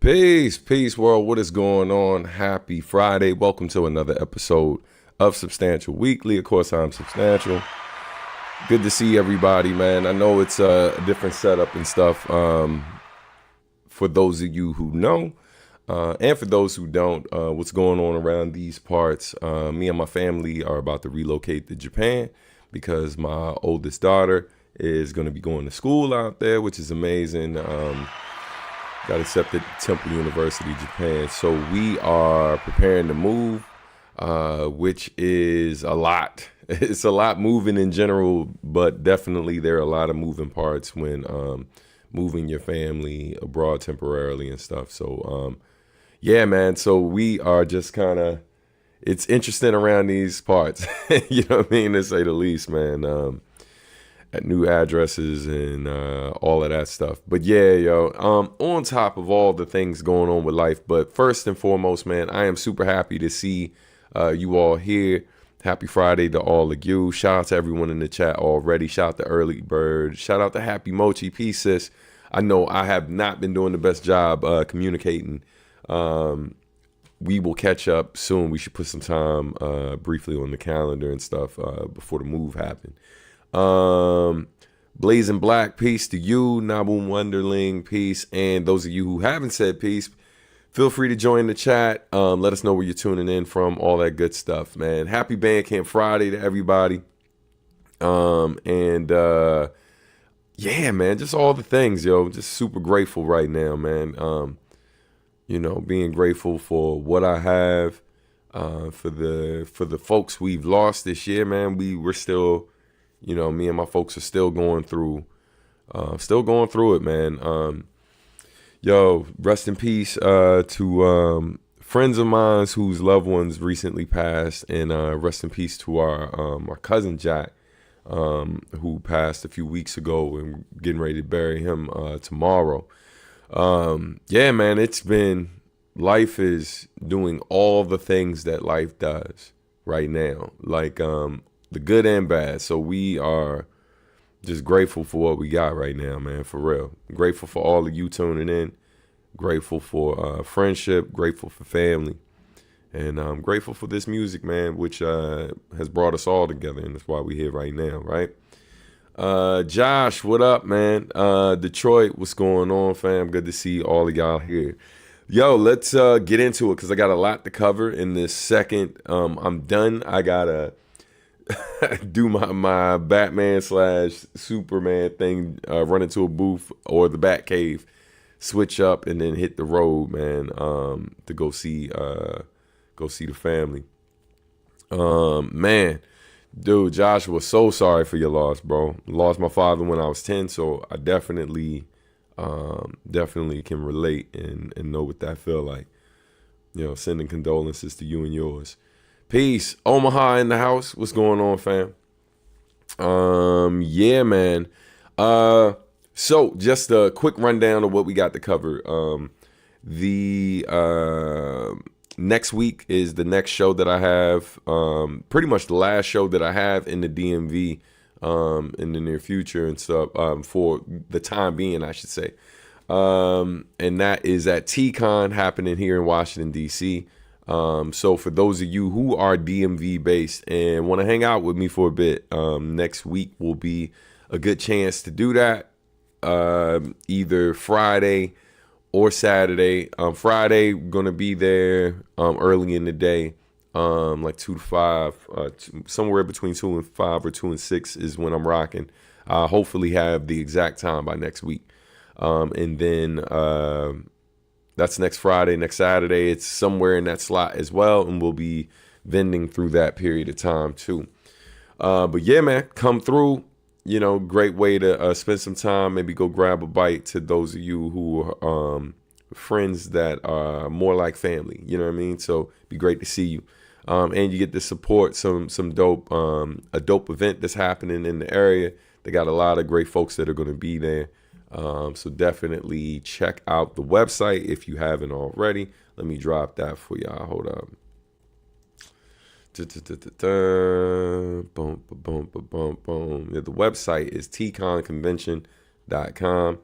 Peace, peace, world. What is going on? Happy Friday. Welcome to another episode of Substantial Weekly. Of course, I'm Substantial. Good to see everybody, man. I know it's a different setup and stuff for those of you who know. And for those who don't, what's going on around these parts, me and my family are about to relocate to Japan because my oldest daughter is going to be going to school out there, which is amazing. Got accepted at Temple University, Japan. So we are preparing to move, which is a lot. It's a lot moving in general, but definitely there are a lot of moving parts when moving your family abroad temporarily and stuff. So, yeah, man. So we are just kind of, it's interesting around these parts, you know what I mean, to say the least, man. At new addresses and all of that stuff. But yeah, on top of all the things going on with life, but first and foremost, man, I am super happy to see you all here. Happy Friday to all of you. Shout out to everyone in the chat already. Shout out to Early Bird. Shout out to Happy Mochi. Peace, sis. I know I have not been doing the best job communicating. We will catch up soon. We should put some time briefly on the calendar and stuff before the move happened. Blazing Black, peace to you. Nabu Wonderling, peace. And those of you who haven't said peace, feel free to join the chat. Let us know where you're tuning in from, all that good stuff, man. Happy Bandcamp Friday to everybody. Yeah, man, just all the things, yo. Just super grateful right now, man. Being grateful for what I have, for the folks we've lost this year, man. We're still, me and my folks are still going through it, man. Rest in peace to friends of mine whose loved ones recently passed, and rest in peace to our cousin Jack, who passed a few weeks ago, and getting ready to bury him tomorrow. Yeah, man, life is doing all the things that life does right now, like the good and bad. So we are just grateful for what we got right now, man, for real. Grateful for all of you tuning in. Grateful for friendship. Grateful for family. And I'm grateful for this music, man, which has brought us all together. And that's why we're here right now, right? Josh, what up, man? Detroit, what's going on, fam? Good to see all of y'all here. Yo, let's get into it because I got a lot to cover in this second. I'm done. I got to do my Batman / Superman thing, run into a booth or the Batcave, switch up, and then hit the road, man, to go see the family. Man, dude, Joshua, so sorry for your loss, bro. Lost my father when I was 10, so I definitely can relate and know what that feel like. Sending condolences to you and yours. Peace. Omaha in the house. What's going on, fam? Yeah, man. So just a quick rundown of what we got to cover. The next week is the next show that I have. Pretty much the last show that I have in the DMV in the near future and stuff, for the time being, I should say. And that is at TeeCon happening here in Washington, D.C. So for those of you who are DMV based and want to hang out with me for a bit, next week will be a good chance to do that. Either Friday or Saturday. Friday, going to be there early in the day, like 2 to 5, somewhere between 2 and 5 or 2 and 6 is when I'm rocking. Hopefully have the exact time by next week. And then that's next Friday. Next Saturday, it's somewhere in that slot as well, and we'll be vending through that period of time too. But yeah, man, come through. Great way to spend some time. Maybe go grab a bite to those of you who are friends that are more like family. You know what I mean? So it'd be great to see you. And you get to support some dope, a dope event that's happening in the area. They got a lot of great folks that are going to be there. So definitely check out the website if you haven't already. Let me drop that for y'all. Hold up. Boom, boom, boom, boom, boom. Yeah, the website is teeconconvention.com.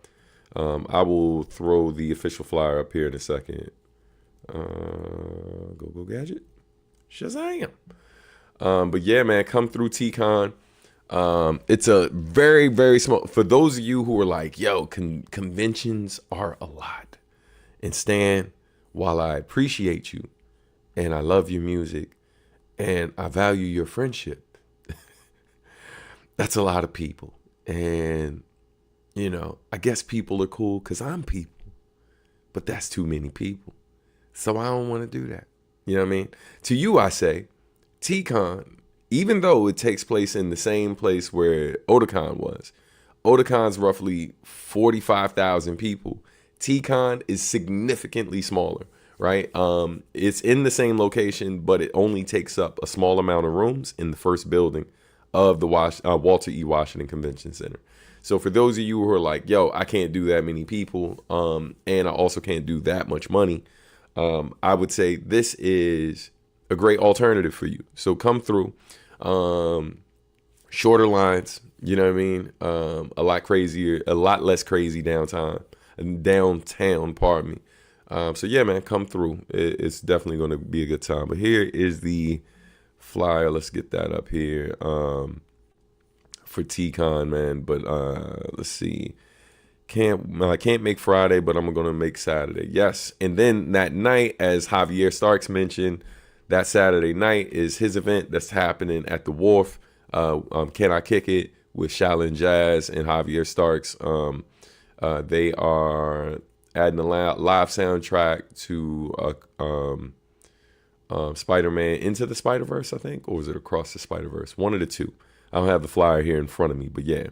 I will throw the official flyer up here in a second. Go gadget. Shazam. But yeah, man, come through TeeCon. It's a very, very small, for those of you who are like, yo, conventions are a lot. And Stan, while I appreciate you and I love your music and I value your friendship, that's a lot of people. And, you know, I guess people are cool because I'm people, but that's too many people. So I don't want to do that. You know what I mean? To you, I say, TeeCon, even though it takes place in the same place where Otakon was, Otakon's roughly 45,000 people. TeeCon is significantly smaller, right? It's in the same location, but it only takes up a small amount of rooms in the first building of the Walter E. Washington Convention Center. So for those of you who are like, yo, I can't do that many people, and I also can't do that much money, I would say this is a great alternative for you. So come through. Shorter lines, you know what I mean? A lot crazier, a lot less crazy downtown, pardon me. So yeah, man, come through. It's definitely going to be a good time. But here is the flyer. Let's get that up here for TeeCon, man. But let's see. I can't make Friday, but I'm gonna make Saturday. Yes, and then that night, as Javier Starks mentioned, that Saturday night is his event that's happening at the Wharf. Can I Kick It with Shaolin Jazz and Javier Starks? They are adding a live soundtrack to Spider-Man Into the Spider-Verse, I think, or was it Across the Spider-Verse? One of the two. I don't have the flyer here in front of me, but yeah.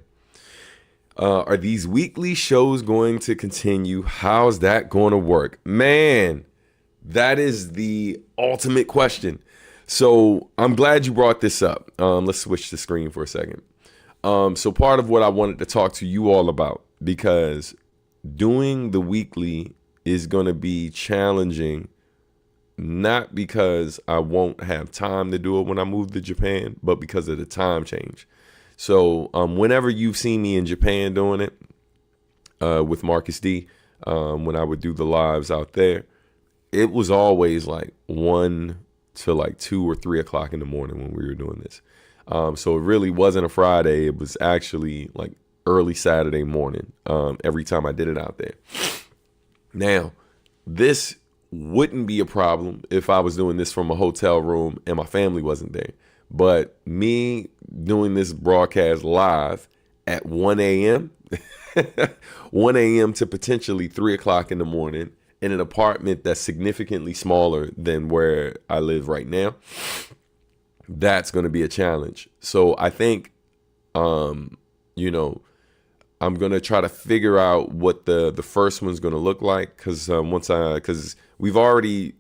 Are these weekly shows going to continue? How's that going to work? Man, that is the ultimate question. So I'm glad you brought this up. Let's switch the screen for a second. So part of what I wanted to talk to you all about, because doing the weekly is going to be challenging, not because I won't have time to do it when I move to Japan, but because of the time change. So whenever you've seen me in Japan doing it with Marcus D, when I would do the lives out there, it was always like 1 to like 2 or 3 o'clock in the morning when we were doing this. So it really wasn't a Friday. It was actually like early Saturday morning every time I did it out there. Now, this wouldn't be a problem if I was doing this from a hotel room and my family wasn't there. But me doing this broadcast live at 1 a.m., 1 a.m. to potentially 3 o'clock in the morning in an apartment that's significantly smaller than where I live right now, that's going to be a challenge. So I think, you know, I'm going to try to figure out what the first one's going to look like. Cause we've already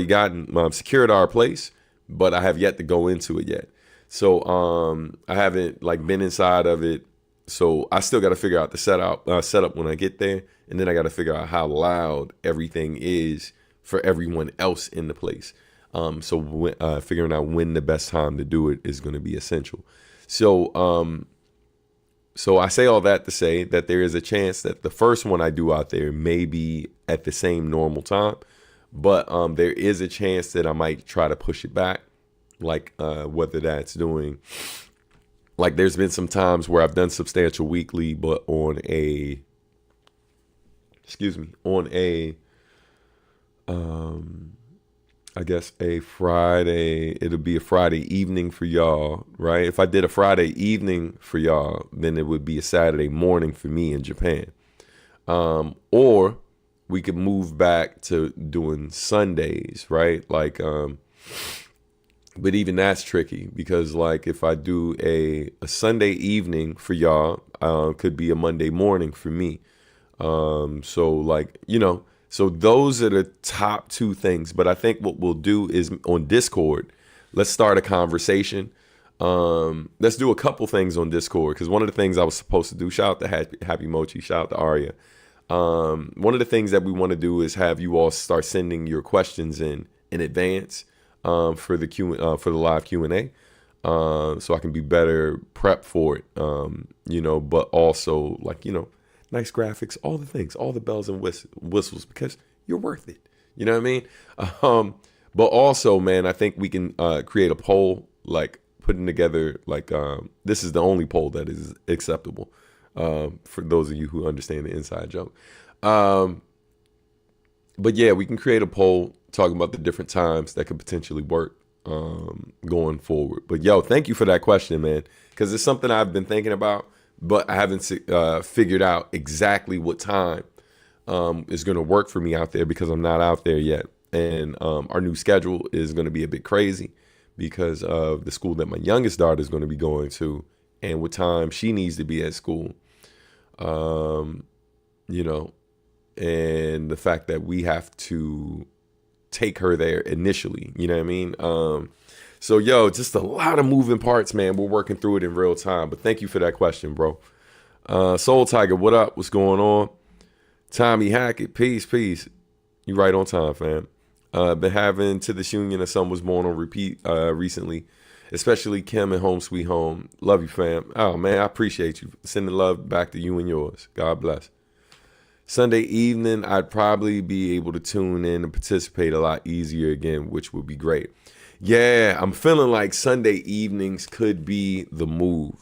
gotten secured our place, but I have yet to go into it yet. So I haven't like been inside of it. So I still got to figure out the setup when I get there. And then I got to figure out how loud everything is for everyone else in the place. So figuring out when the best time to do it is going to be essential. So I say all that to say that there is a chance that the first one I do out there may be at the same normal time. But there is a chance that I might try to push it back, like whether that's doing, like there's been some times where I've done substantial weekly, but on a I guess a Friday, it'll be a Friday evening for y'all, right? If I did a Friday evening for y'all, then it would be a Saturday morning for me in Japan. Or we could move back to doing Sundays, right? Like, but even that's tricky because like if I do a Sunday evening for y'all, could be a Monday morning for me. So like, you know, so those are the top two things. But I think what we'll do is on Discord, let's start a conversation. Let's do a couple things on Discord because one of the things I was supposed to do, shout out to Happy Mochi, shout out to Arya. One of the things that we want to do is have you all start sending your questions in advance for the live Q&A, so I can be better prepped for it. You know, but also like, you know, nice graphics, all the things, all the bells and whistles, because you're worth it. You know what I mean? But also, man, I think we can create a poll, like putting together, like this is the only poll that is acceptable for those of you who understand the inside joke. But yeah, we can create a poll talking about the different times that could potentially work going forward. But yo, thank you for that question, man, because it's something I've been thinking about, but I haven't figured out exactly what time is going to work for me out there, because I'm not out there yet. And our new schedule is going to be a bit crazy because of the school that my youngest daughter is going to be going to and what time she needs to be at school. You know, and the fact that we have to take her there initially, you know what I mean? So yo, just a lot of moving parts, man. We're working through it in real time, but thank you for that question, bro. Soul Tiger, what up? What's going on? Tommy Hackett, peace. You right on time, fam. Been having To This Union, A Son Was Born on repeat recently, especially Kim and Home Sweet Home. Love you, fam. Oh man, I appreciate you. Sending love back to you and yours. God bless. Sunday evening, I'd probably be able to tune in and participate a lot easier again, which would be great. Yeah, I'm feeling like Sunday evenings could be the move.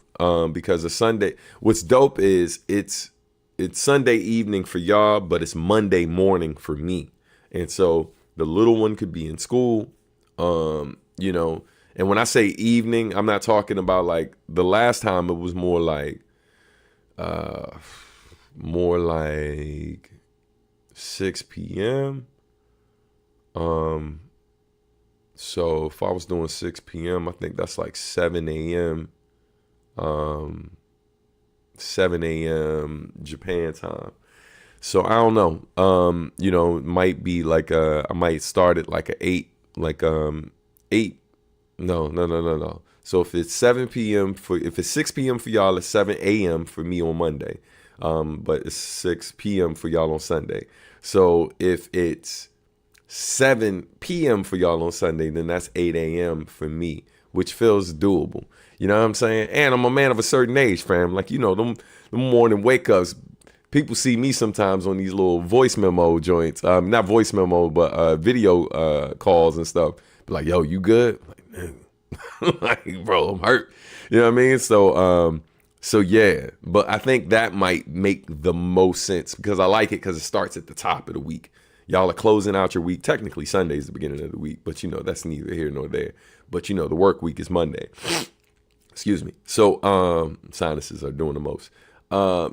Because a Sunday, what's dope is it's Sunday evening for y'all, but it's Monday morning for me. And so the little one could be in school, you know, and when I say evening, I'm not talking about like the last time. It was more like 6 p.m. So if I was doing 6 p.m., I think that's like 7 a.m. 7 a.m. Japan time. So I don't know. You know, it might be like I might start at like a 8, like 8. No. So if it's 7 p.m. if it's 6 p.m. for y'all, it's 7 a.m. for me on Monday. But it's 6 p.m. for y'all on Sunday. So if it's 7 p.m. for y'all on Sunday, then that's 8 a.m. for me, which feels doable. You know what I'm saying? And I'm a man of a certain age, fam. Like, you know, them morning wake ups, people see me sometimes on these little voice memo joints. Not voice memo, but video calls and stuff. Be like, yo, you good? Like, man. Like, bro, I'm hurt. You know what I mean? So yeah, but I think that might make the most sense because I like it because it starts at the top of the week. Y'all are closing out your week. Technically, Sunday's the beginning of the week, but you know, that's neither here nor there. But you know, the work week is Monday. Excuse me. So sinuses are doing the most.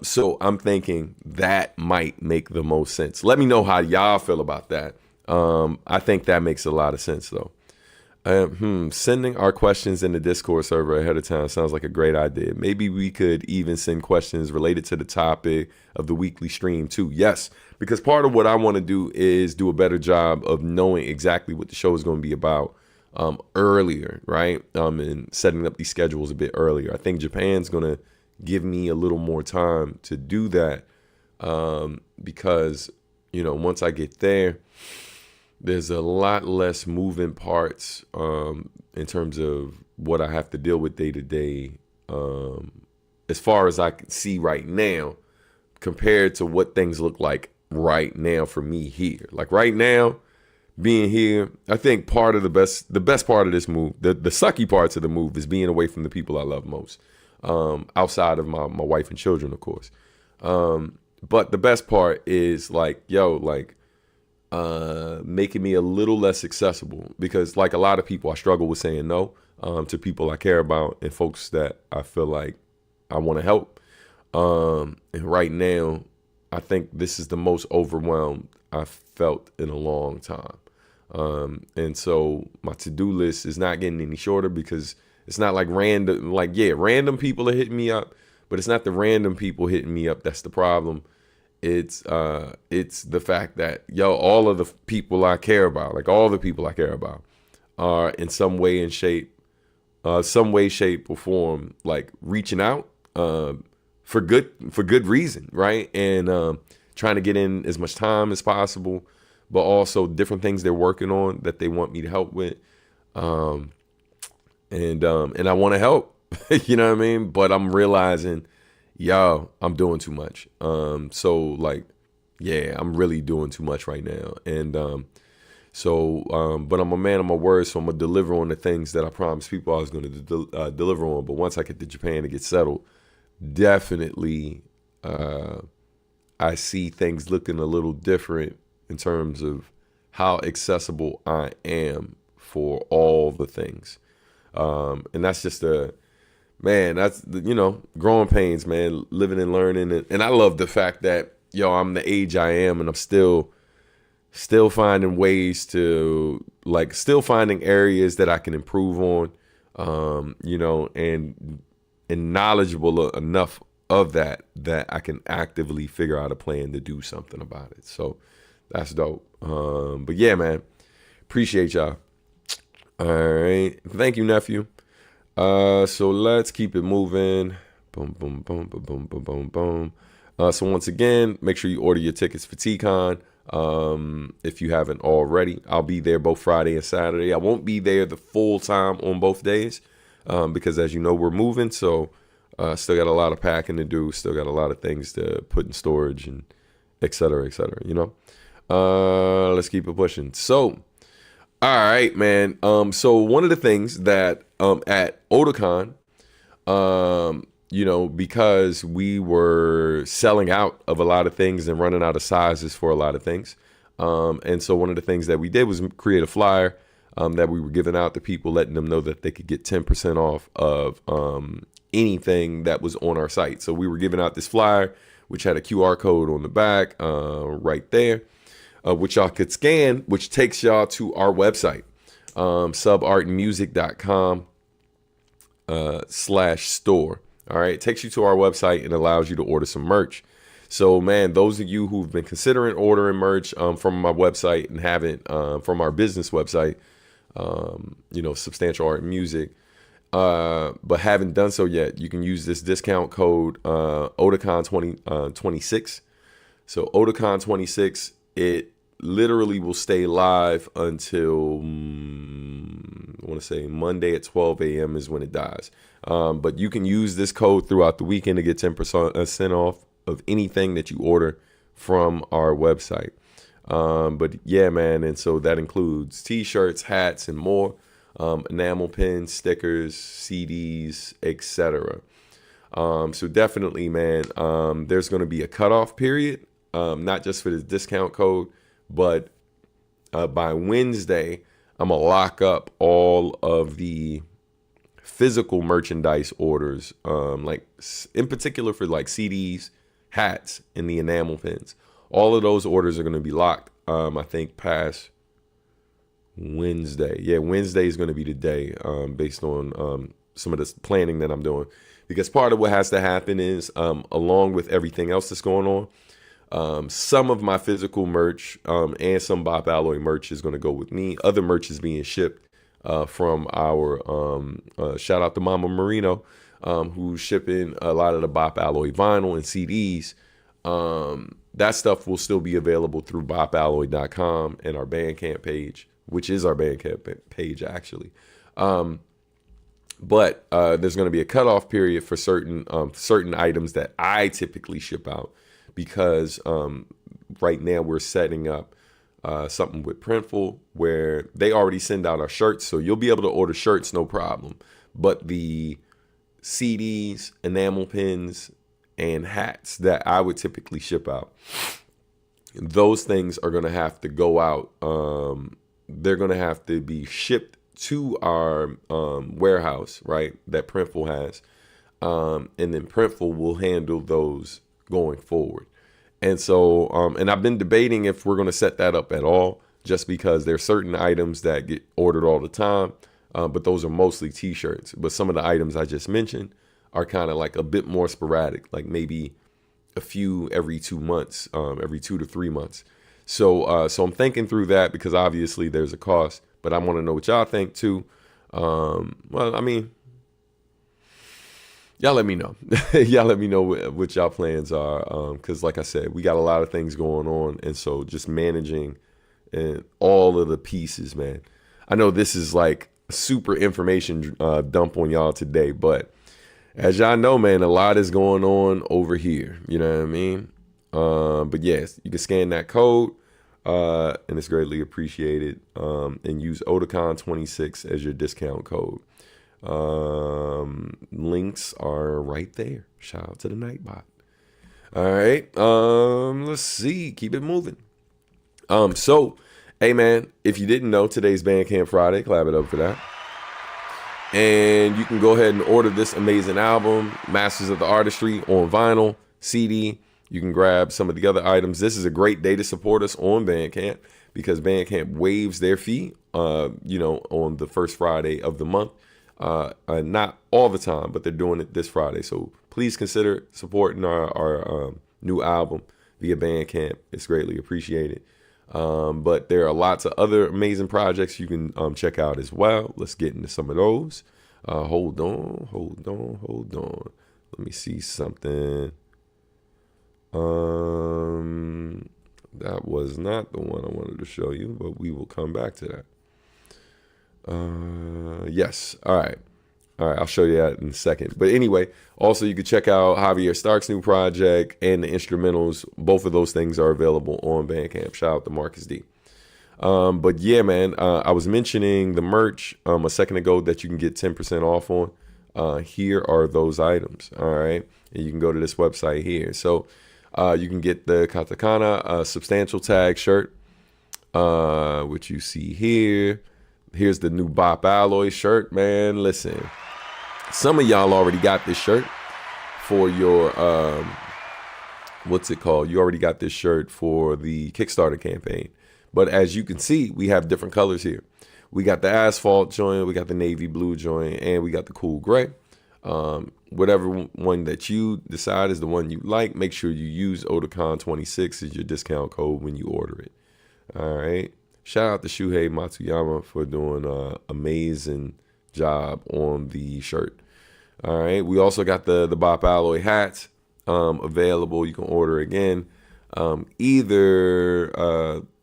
So I'm thinking that might make the most sense. Let me know how y'all feel about that. I think that makes a lot of sense though. Sending our questions in the Discord server ahead of time sounds like a great idea. Maybe we could even send questions related to the topic of the weekly stream too. Yes, because part of what I want to do is do a better job of knowing exactly what the show is going to be about earlier, right? And setting up these schedules a bit earlier. I think Japan's going to give me a little more time to do that because, you know, once I get there, there's a lot less moving parts in terms of what I have to deal with day to day, as far as I can see right now, compared to what things look like right now for me here. Like right now, being here, I think part of the best part of this move, the sucky parts of the move is being away from the people I love most, outside of my wife and children, of course. But the best part is like, making me a little less accessible because like a lot of people, I struggle with saying no to people I care about and folks that I feel like I want to help. And right now, I think this is the most overwhelmed I've felt in a long time. And so my to-do list is not getting any shorter because it's not like random people are hitting me up, but it's not the random people hitting me up that's the problem. It's the fact that all of the people I care about, like all the people I care about, are in some way, shape or form, like reaching out for good reason, right? And trying to get in as much time as possible, but also different things they're working on that they want me to help with, and I want to help, you know what I mean? But I'm realizing, yo, I'm doing too much. So like, yeah, I'm really doing too much right now. And but I'm a man of my word, so I'm gonna deliver on the things that I promised people I was gonna deliver on. But once I get to Japan to get settled, definitely, I see things looking a little different in terms of how accessible I am for all the things. And that's just man, that's growing pains, man, living and learning. And I love the fact that, I'm the age I am and I'm still finding ways to still finding areas that I can improve on, and knowledgeable enough of that I can actively figure out a plan to do something about it. So that's dope. But yeah, man, appreciate y'all. All right. Thank you, nephew. So let's keep it moving. Boom, boom, boom, boom, boom, boom, boom, boom. So once again, make sure you order your tickets for TeeCon. If you haven't already, I'll be there both Friday and Saturday. I won't be there the full time on both days, because as you know, we're moving. So, still got a lot of packing to do. Still got a lot of things to put in storage and et cetera, let's keep it pushing. So, all right, man. So one of the things that, at Otakon, because we were selling out of a lot of things and running out of sizes for a lot of things. And so one of the things that we did was create a flyer that we were giving out to people, letting them know that they could get 10% off of anything that was on our site. So we were giving out this flyer, which had a QR code on the back right there, which y'all could scan, which takes y'all to our website, subartandmusic.com /store. All right, it takes you to our website and allows you to order some merch. So, man, those of you who've been considering ordering merch from my website and haven't, from our business website, Substantial Art and Music, but haven't done so yet, you can use this discount code Otakon 26. So Otakon 26, it literally will stay live until I want to say Monday at 12 a.m. is when it dies. But you can use this code throughout the weekend to get 10% off of anything that you order from our website. But yeah, man. And so that includes t-shirts, hats, and more, enamel pins, stickers, CDs, etc. So definitely, man, there's going to be a cutoff period, not just for the discount code, but by Wednesday, I'm going to lock up all of the physical merchandise orders, like in particular for like CDs, hats, and the enamel pins. All of those orders are going to be locked, I think, past Wednesday. Yeah, Wednesday is going to be the day, based on some of the planning that I'm doing. Because part of what has to happen is, along with everything else that's going on, some of my physical merch and some Bop Alloy merch is going to go with me. Other merch is being shipped from our shout out to Mama Marino, who's shipping a lot of the Bop Alloy vinyl and CDs. That stuff will still be available through bopalloy.com and our Bandcamp page, which is our Bandcamp page actually. But there's going to be a cutoff period for certain items that I typically ship out, because right now we're setting up something with Printful where they already send out our shirts, so you'll be able to order shirts no problem. But the CDs, enamel pins, and hats that I would typically ship out, those things are going to have to go out. They're going to have to be shipped to our warehouse, right, that Printful has. And then Printful will handle those going forward. And so, and I've been debating if we're going to set that up at all, just because there's certain items that get ordered all the time. But those are mostly t-shirts. But some of the items I just mentioned are kind of like a bit more sporadic, like maybe a few every 2 months, every 2 to 3 months. So I'm thinking through that, because obviously there's a cost, but I want to know what y'all think too. Well, I mean, y'all let me know. Y'all let me know what y'all plans are. Because like I said, we got a lot of things going on. And so just managing and all of the pieces, man. I know this is like super information dump on y'all today, but as y'all know, man, a lot is going on over here. You know what I mean? But yes, you can scan that code, and it's greatly appreciated. And use Otakon 26 as your discount code. Links are right there. Shout out to the Nightbot. All right. Let's see. Keep it moving. So, hey man, if you didn't know, today's Bandcamp Friday. Clap it up for that. And you can go ahead and order this amazing album, Masters of the Artistry, on vinyl, CD. You can grab some of the other items. This is a great day to support us on Bandcamp because Bandcamp waives their fee, on the first Friday of the month. Not all the time, but they're doing it this Friday. So please consider supporting our new album via Bandcamp. It's greatly appreciated. But there are lots of other amazing projects you can check out as well. Let's get into some of those. Hold on. Let me see something. That was not the one I wanted to show you, but we will come back to that. Yes. All right. I'll show you that in a second. But anyway, also you can check out Javier Stark's new project and the instrumentals. Both of those things are available on Bandcamp. Shout out to Marcus D. But yeah, man, I was mentioning the merch a second ago that you can get 10% off on. Here are those items. All right. And you can go to this website here. So you can get the Katakana Substantial Tag shirt, which you see here. Here's the new Bop Alloy shirt, man. Listen, some of y'all already got this shirt for your, what's it called? You already got this shirt for the Kickstarter campaign. But as you can see, we have different colors here. We got the asphalt joint, we got the navy blue joint, and we got the cool gray. Whatever one that you decide is the one you like, make sure you use Otakon 26 as your discount code when you order it. All right. Shout out to Shuhei Matsuyama for doing an amazing job on the shirt. All right. We also got the Bop Alloy hats available. You can order again. Either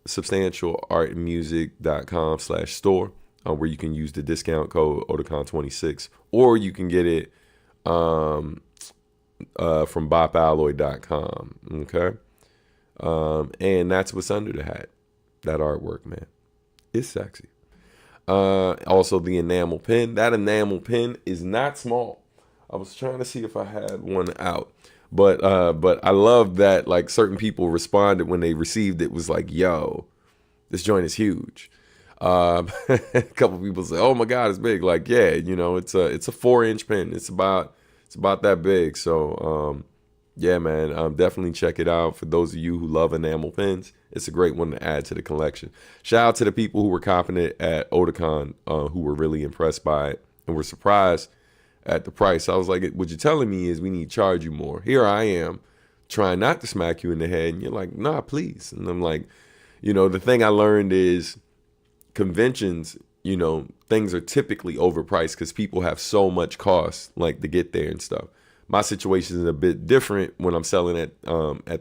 substantialartmusic.com/store where you can use the discount code Otakon26, or you can get it from bopalloy.com. Okay. And that's what's under the hat. That artwork, man, it's sexy. Also the enamel pin. That enamel pin is not small. I was trying to see if I had one out, but I love that like certain people responded when they received it, was like, yo, this joint is huge. A couple people say, oh my God, it's big. Like, yeah, it's a 4-inch pin. It's about that big. So yeah, man, definitely check it out. For those of you who love enamel pins, it's a great one to add to the collection. Shout out to the people who were copping it at Otakon, who were really impressed by it and were surprised at the price. I was like, what you're telling me is we need to charge you more. Here I am trying not to smack you in the head, and you're like, nah, please. And I'm like, the thing I learned is conventions, things are typically overpriced because people have so much cost, like to get there and stuff. My situation is a bit different when I'm selling at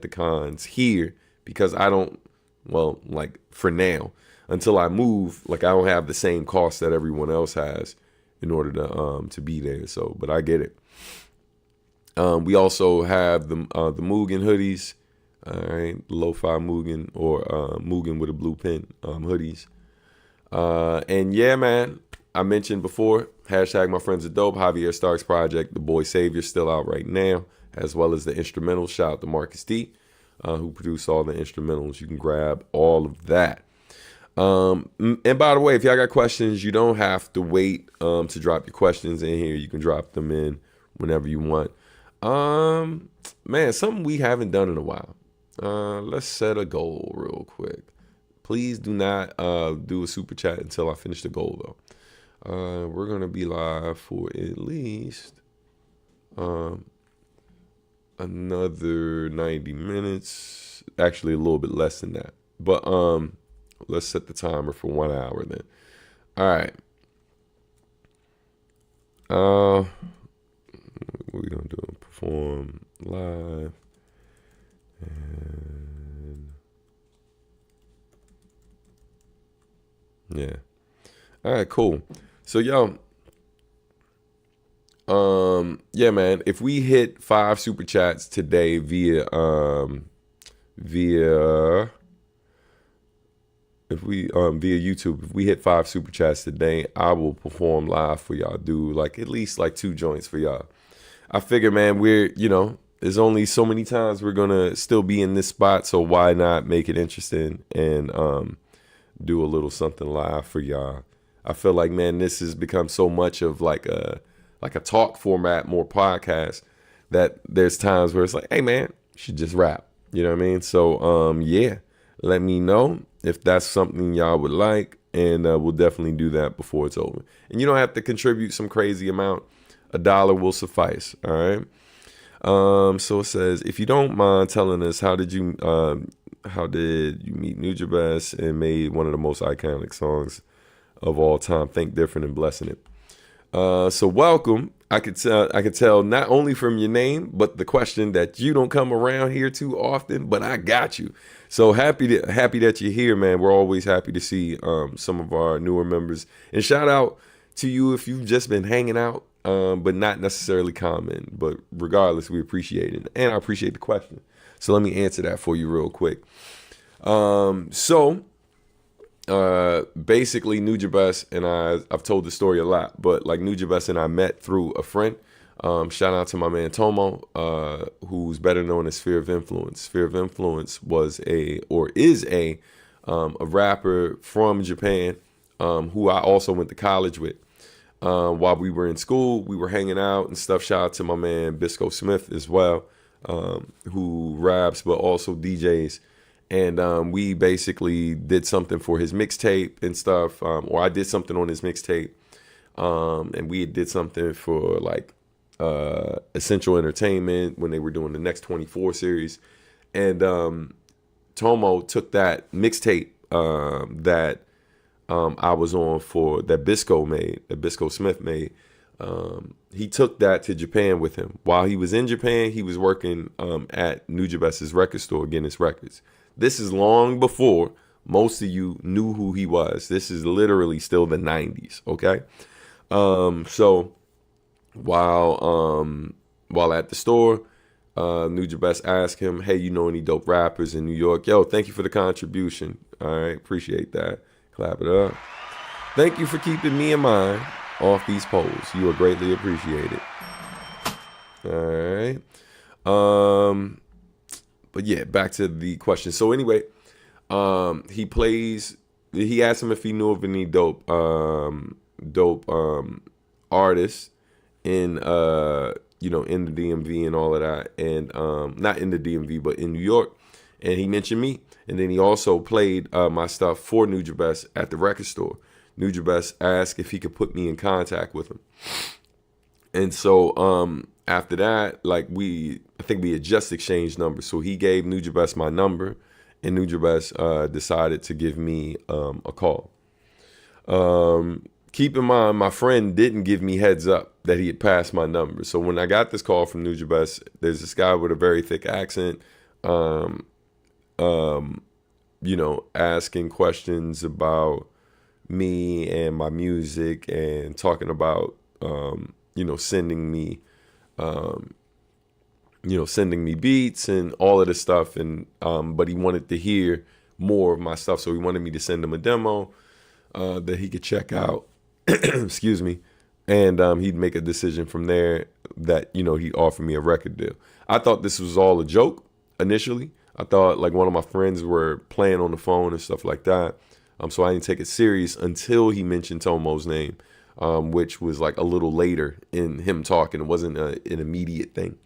the cons here, because I don't, like for now, until I move, like I don't have the same cost that everyone else has in order to be there. So, but I get it. We also have the Mugen hoodies. All right, lo-fi Mugen, or Mugen with a blue pin hoodies. And yeah, man, I mentioned before, hashtag my friends are dope. Javier Stark's project, The Boy Savior, still out right now, as well as the instrumentals. Shout out to Marcus D, who produced all the instrumentals. You can grab all of that. And by the way, if y'all got questions, you don't have to wait to drop your questions in here. You can drop them in whenever you want. Man, something we haven't done in a while. Let's set a goal real quick. Please do not do a super chat until I finish the goal, though. We're going to be live for at least another 90 minutes. Actually, a little bit less than that. But let's set the timer for 1 hour then. All right. What we going to do? Perform live. And yeah. All right, cool. So, yo, Yeah, man. If we hit 5 super chats today via via YouTube, if we hit 5 super chats today, I will perform live for y'all. Do like at least like 2 joints for y'all. I figure, man, there's only so many times we're gonna still be in this spot, so why not make it interesting and do a little something live for y'all. I feel like, man, this has become so much of like a talk format, more podcast, that there's times where it's like, hey, man, you should just rap. You know what I mean? So, yeah, let me know if that's something y'all would like, and we'll definitely do that before it's over. And you don't have to contribute some crazy amount. $1 will suffice. All right. So it says, if you don't mind telling us, how did you meet Nujabes and made one of the most iconic songs of all time, Think Different and Blessing It? So welcome. I could tell not only from your name, but the question that you don't come around here too often, but I got you. So happy that you're here, man. We're always happy to see some of our newer members. And shout out to you if you've just been hanging out, but not necessarily commenting. But regardless, we appreciate it. And I appreciate the question. So let me answer that for you real quick. Basically, Nujabes and I've told the story a lot, but like Nujabes and I met through a friend. Shout out to my man Tomo, who's better known as Sphere of Influence. Sphere of Influence is a rapper from Japan, who I also went to college with. While we were in school, we were hanging out and stuff. Shout out to my man Bisco Smith as well, who raps but also DJs. And we basically did something for his mixtape and stuff, or I did something on his mixtape, and we did something for like Essential Entertainment when they were doing the Next 24 series. And Tomo took that mixtape that I was on for, that Bisco Smith made. He took that to Japan with him. While he was in Japan, he was working at Nujabes' record store, Guinness Records. This is long before most of you knew who he was. This is literally still the 90s, okay? So while at the store, Nujabes asked him, hey, you know any dope rappers in New York? Yo, thank you for the contribution. All right, appreciate that. Clap it up. Thank you for keeping me in mind off these polls. You are greatly appreciated. All right. But yeah, back to the question. So anyway, he asked him if he knew of any dope artists in in the DMV and all of that, and not in the DMV but in New York, and he mentioned me. And then he also played my stuff for Nujabes at the record store. Nujabes asked if he could put me in contact with him. And so after that, I think we had just exchanged numbers. So he gave Nujabes my number, and Nujabes decided to give me a call. Keep in mind, my friend didn't give me heads up that he had passed my number. So when I got this call from Nujabes, there's this guy with a very thick accent, asking questions about me and my music, and talking about, sending me beats and all of this stuff. And, but he wanted to hear more of my stuff. So he wanted me to send him a demo, that he could check out, excuse me. And, he'd make a decision from there that, he'd offer me a record deal. I thought this was all a joke initially. I thought like one of my friends were playing on the phone and stuff like that. So I didn't take it serious until he mentioned Tomo's name, which was like a little later in him talking. It wasn't an immediate thing.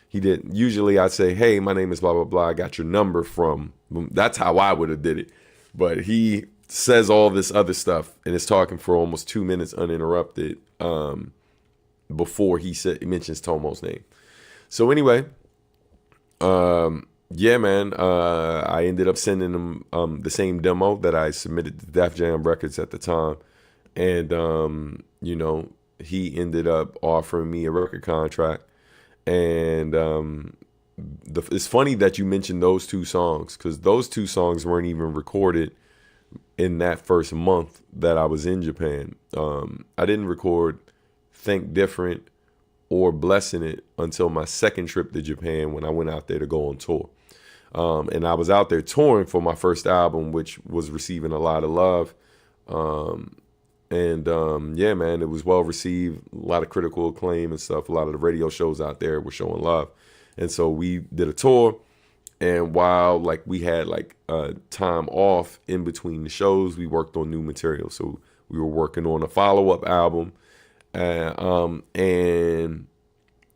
He did. Usually I'd say, hey, my name is blah, blah, blah. I got your number from. That's how I would have did it. But he says all this other stuff and is talking for almost 2 minutes uninterrupted before he mentions Tomo's name. So anyway, yeah, man, I ended up sending him the same demo that I submitted to Def Jam Records at the time. And, he ended up offering me a record contract. And it's funny that you mentioned those 2 songs, because those 2 songs weren't even recorded in that first month that I was in Japan. I didn't record Think Different or blessing it until my second trip to Japan when I went out there to go on tour. And I was out there touring for my first album, which was receiving a lot of love. Yeah, man, it was well received, a lot of critical acclaim and stuff. A lot of the radio shows out there were showing love. And so we did a tour. And while like we had like time off in between the shows, we worked on new material. So we were working on a follow-up album. And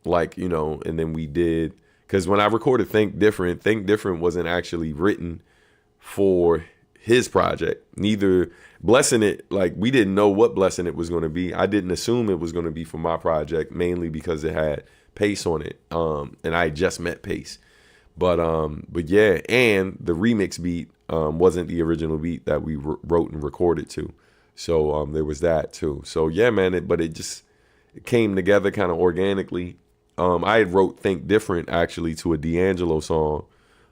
like, you know, and then we did, because when I recorded Think Different wasn't actually written for his project. Neither Blessing It, like we didn't know what Blessing It was going to be. I didn't assume it was going to be for my project, mainly because it had Pace on it. And I just met Pace. But yeah, and the remix beat wasn't the original beat that we wrote and recorded to. So there was that too. So yeah, man, it came together kind of organically. I had wrote Think Different actually to a D'Angelo song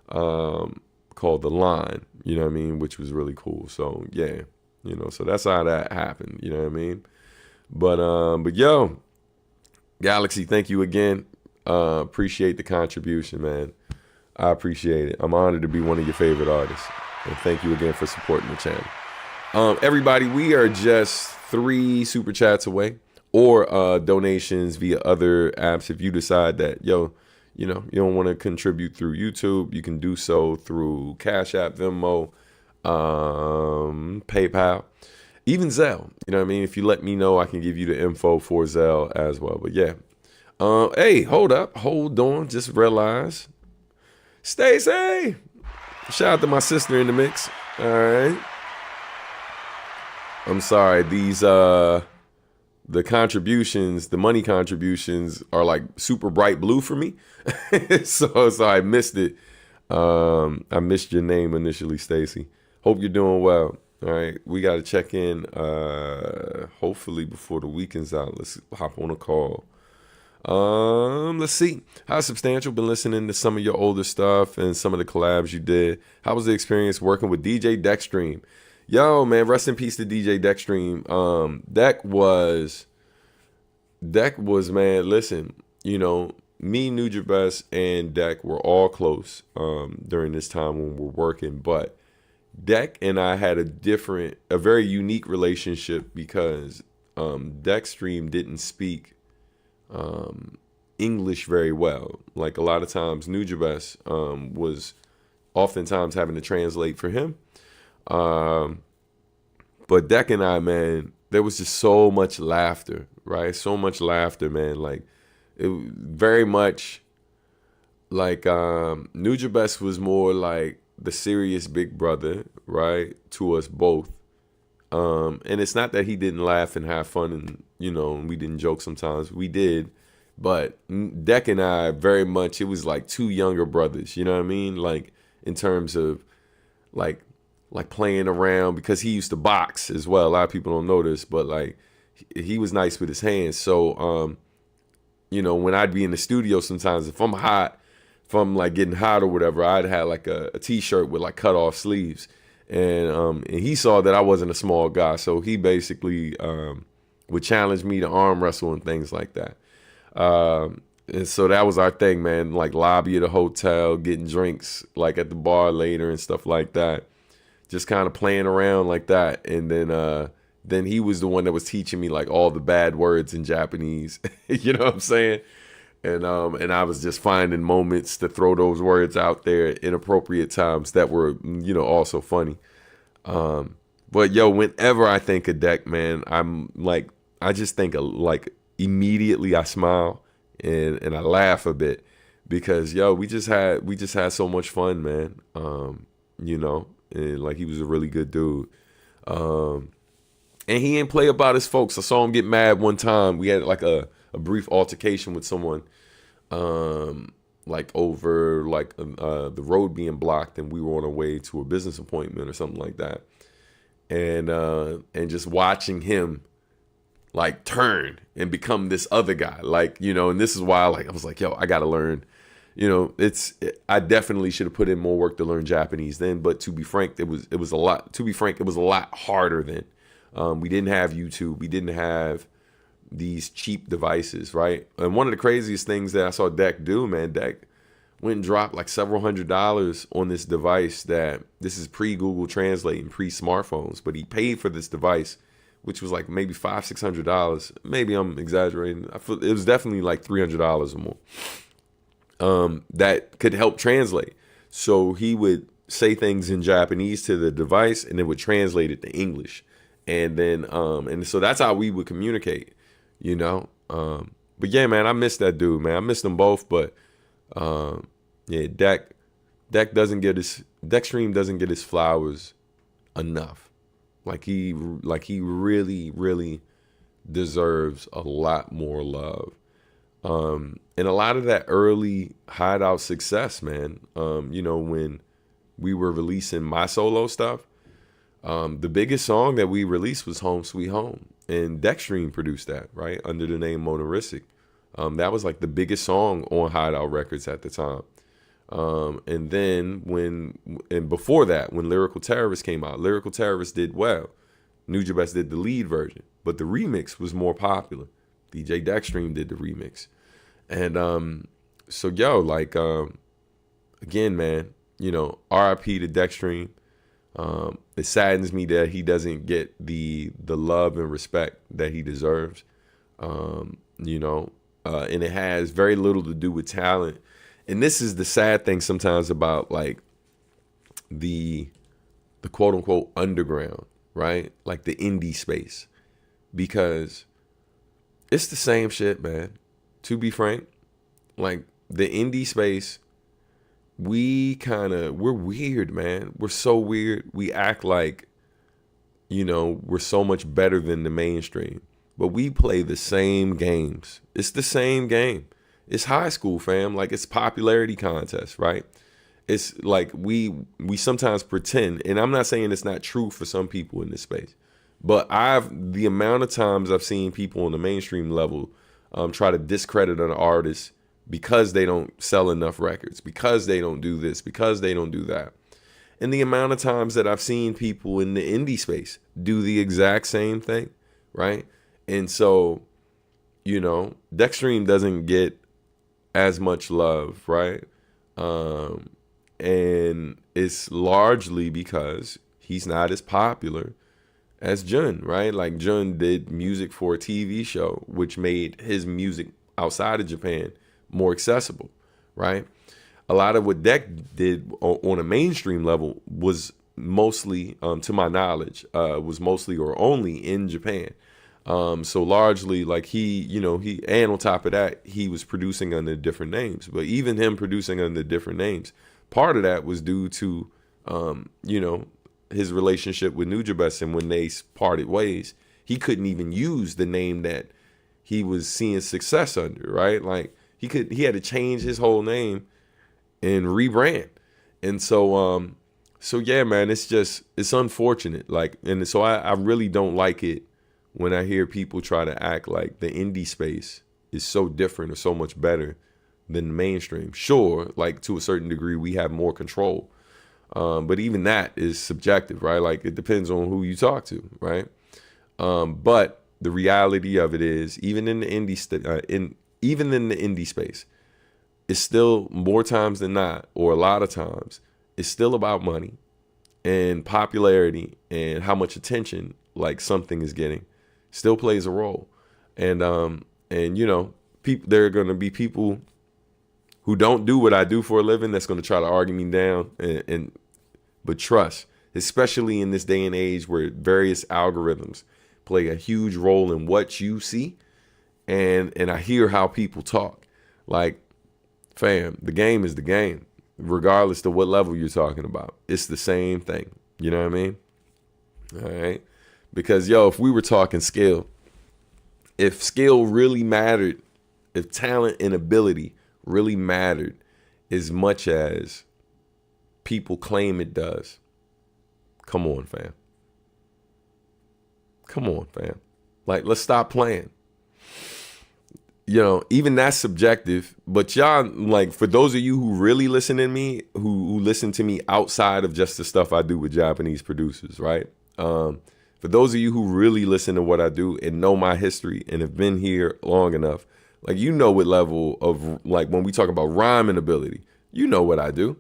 called The Line, you know what I mean, which was really cool. So yeah, you know, so that's how that happened, you know what I mean? But yo, Galaxy, thank you again. Appreciate the contribution, man. I appreciate it. I'm honored to be one of your favorite artists. And thank you again for supporting the channel. Everybody, we are just 3 super chats away, or donations via other apps. If you decide that, you know, you don't want to contribute through YouTube, you can do so through Cash App, Venmo, PayPal, even Zelle. You know what I mean? If you let me know, I can give you the info for Zelle as well. But yeah. Hey, hold on. Just realized. Stacey, shout out to my sister in the mix. All right. I'm sorry. These the contributions, the money contributions are like super bright blue for me. so I missed it. I missed your name initially, Stacey. Hope you're doing well. All right. We got to check in hopefully before the weekend's out. Let's hop on a call. Let's see. How substantial? Been listening to some of your older stuff and some of the collabs you did. How was the experience working with DJ Dextream? Yo, man, rest in peace to DJ Dextream. Deck was, man, listen, you know, me, Nujabes, and Deck were all close during this time when we're working, but Deck and I had a very unique relationship because Dextream didn't speak English very well. Like a lot of times Nujabes was oftentimes having to translate for him. But Deck and I, man, there was just so much laughter, right? So much laughter, man. Like it very much like Nujabes was more like the serious big brother, right, to us both. And it's not that he didn't laugh and have fun and, you know, we didn't joke sometimes. We did. But Deck and I very much, it was like 2 younger brothers, you know what I mean? Like in terms of like playing around, because he used to box as well. A lot of people don't know this, but like he was nice with his hands. So, you know, when I'd be in the studio sometimes, if I'm like getting hot or whatever, I'd have like a t-shirt with like cut off sleeves. And he saw that I wasn't a small guy. So he basically would challenge me to arm wrestle and things like that. And so that was our thing, man, like lobby at a hotel, getting drinks like at the bar later and stuff like that. Just kind of playing around like that. And then he was the one that was teaching me like all the bad words in Japanese. You know what I'm saying? And I was just finding moments to throw those words out there at inappropriate times that were, you know, also funny. But yo, whenever I think of Deck, man, I'm like, I just think of like immediately I smile and I laugh a bit because yo, we just had so much fun, man. You know, and like he was a really good dude. And he didn't play about his folks. I saw him get mad one time. We had like a brief altercation with someone, like over like the road being blocked, and we were on our way to a business appointment or something like that. And just watching him like turn and become this other guy, like, you know, and this is why like I was like, yo, I gotta learn, you know, I definitely should have put in more work to learn Japanese then, but to be frank, it was a lot harder then. We didn't have YouTube, we didn't have these cheap devices, right? And one of the craziest things that I saw Deck do, man, Deck went and dropped like several $100s on this device that this is pre-Google Translate and pre-smartphones, but he paid for this device, which was like maybe $500-600. Maybe I'm exaggerating. I feel it was definitely like $300 or more. That could help translate. So he would say things in Japanese to the device, and it would translate it to English, and then and so that's how we would communicate, you know. But yeah, man, I miss that dude, man. I miss them both, but yeah, Deck doesn't get his Deckstream doesn't get his flowers enough. Like he really, really deserves a lot more love. And a lot of that early Hideout success, man, you know, when we were releasing my solo stuff, the biggest song that we released was Home Sweet Home. And Deckstream produced that, right, under the name Motoristic. That was like the biggest song on Hideout Records at the time. And then before that, when Lyrical Terrorist came out, Lyrical Terrorist did well. Nujabes did the lead version, but the remix was more popular. DJ Deckstream did the remix. And so yo, like again, man, you know, RIP to Deckstream. It saddens me that he doesn't get the love and respect that he deserves. You know, and it has very little to do with talent. And this is the sad thing sometimes about like the quote unquote underground, right? Like the indie space, because it's the same shit, man. To be frank, like the indie space, we're weird, man. We're so weird. We act like, you know, we're so much better than the mainstream, but we play the same games. It's the same game. It's high school, fam. Like it's popularity contest, right? It's like we sometimes pretend, and I'm not saying it's not true for some people in this space, but the amount of times I've seen people on the mainstream level try to discredit an artist because they don't sell enough records, because they don't do this, because they don't do that. And the amount of times that I've seen people in the indie space do the exact same thing, right? And so, you know, Deckstream doesn't get as much love, right? And it's largely because he's not as popular as Jun, right? Like Jun did music for a TV show, which made his music outside of Japan more accessible, right? A lot of what Deck did on a mainstream level was mostly, to my knowledge, was mostly or only in Japan. So largely, like he, and on top of that, he was producing under different names. But even him producing under different names, part of that was due to, his relationship with Nujabes, and when they parted ways, he couldn't even use the name that he was seeing success under, right? Like he had to change his whole name and rebrand. And so yeah, man, it's unfortunate. Like, and so I really don't like it when I hear people try to act like the indie space is so different or so much better than the mainstream. Sure, like to a certain degree, we have more control. But even that is subjective, right? Like it depends on who you talk to, right? But the reality of it is, even in the indie space, it's still more times than not, or a lot of times, it's still about money and popularity and how much attention like something is getting still plays a role. And there are going to be people who don't do what I do for a living that's going to try to argue me down. But trust, especially in this day and age where various algorithms play a huge role in what you see, and I hear how people talk. Like, fam, the game is the game, regardless of what level you're talking about. It's the same thing. You know what I mean? All right. Because, if we were talking skill, if skill really mattered, if talent and ability really mattered as much as people claim it does, come on, fam. Come on, fam. Like, let's stop playing. Even that's subjective, but y'all, like, for those of you who really listen to me, who listen to me outside of just the stuff I do with Japanese producers, right? For those of you who really listen to what I do and know my history and have been here long enough, like, you know what level of, like, when we talk about rhyming ability, you know what I do.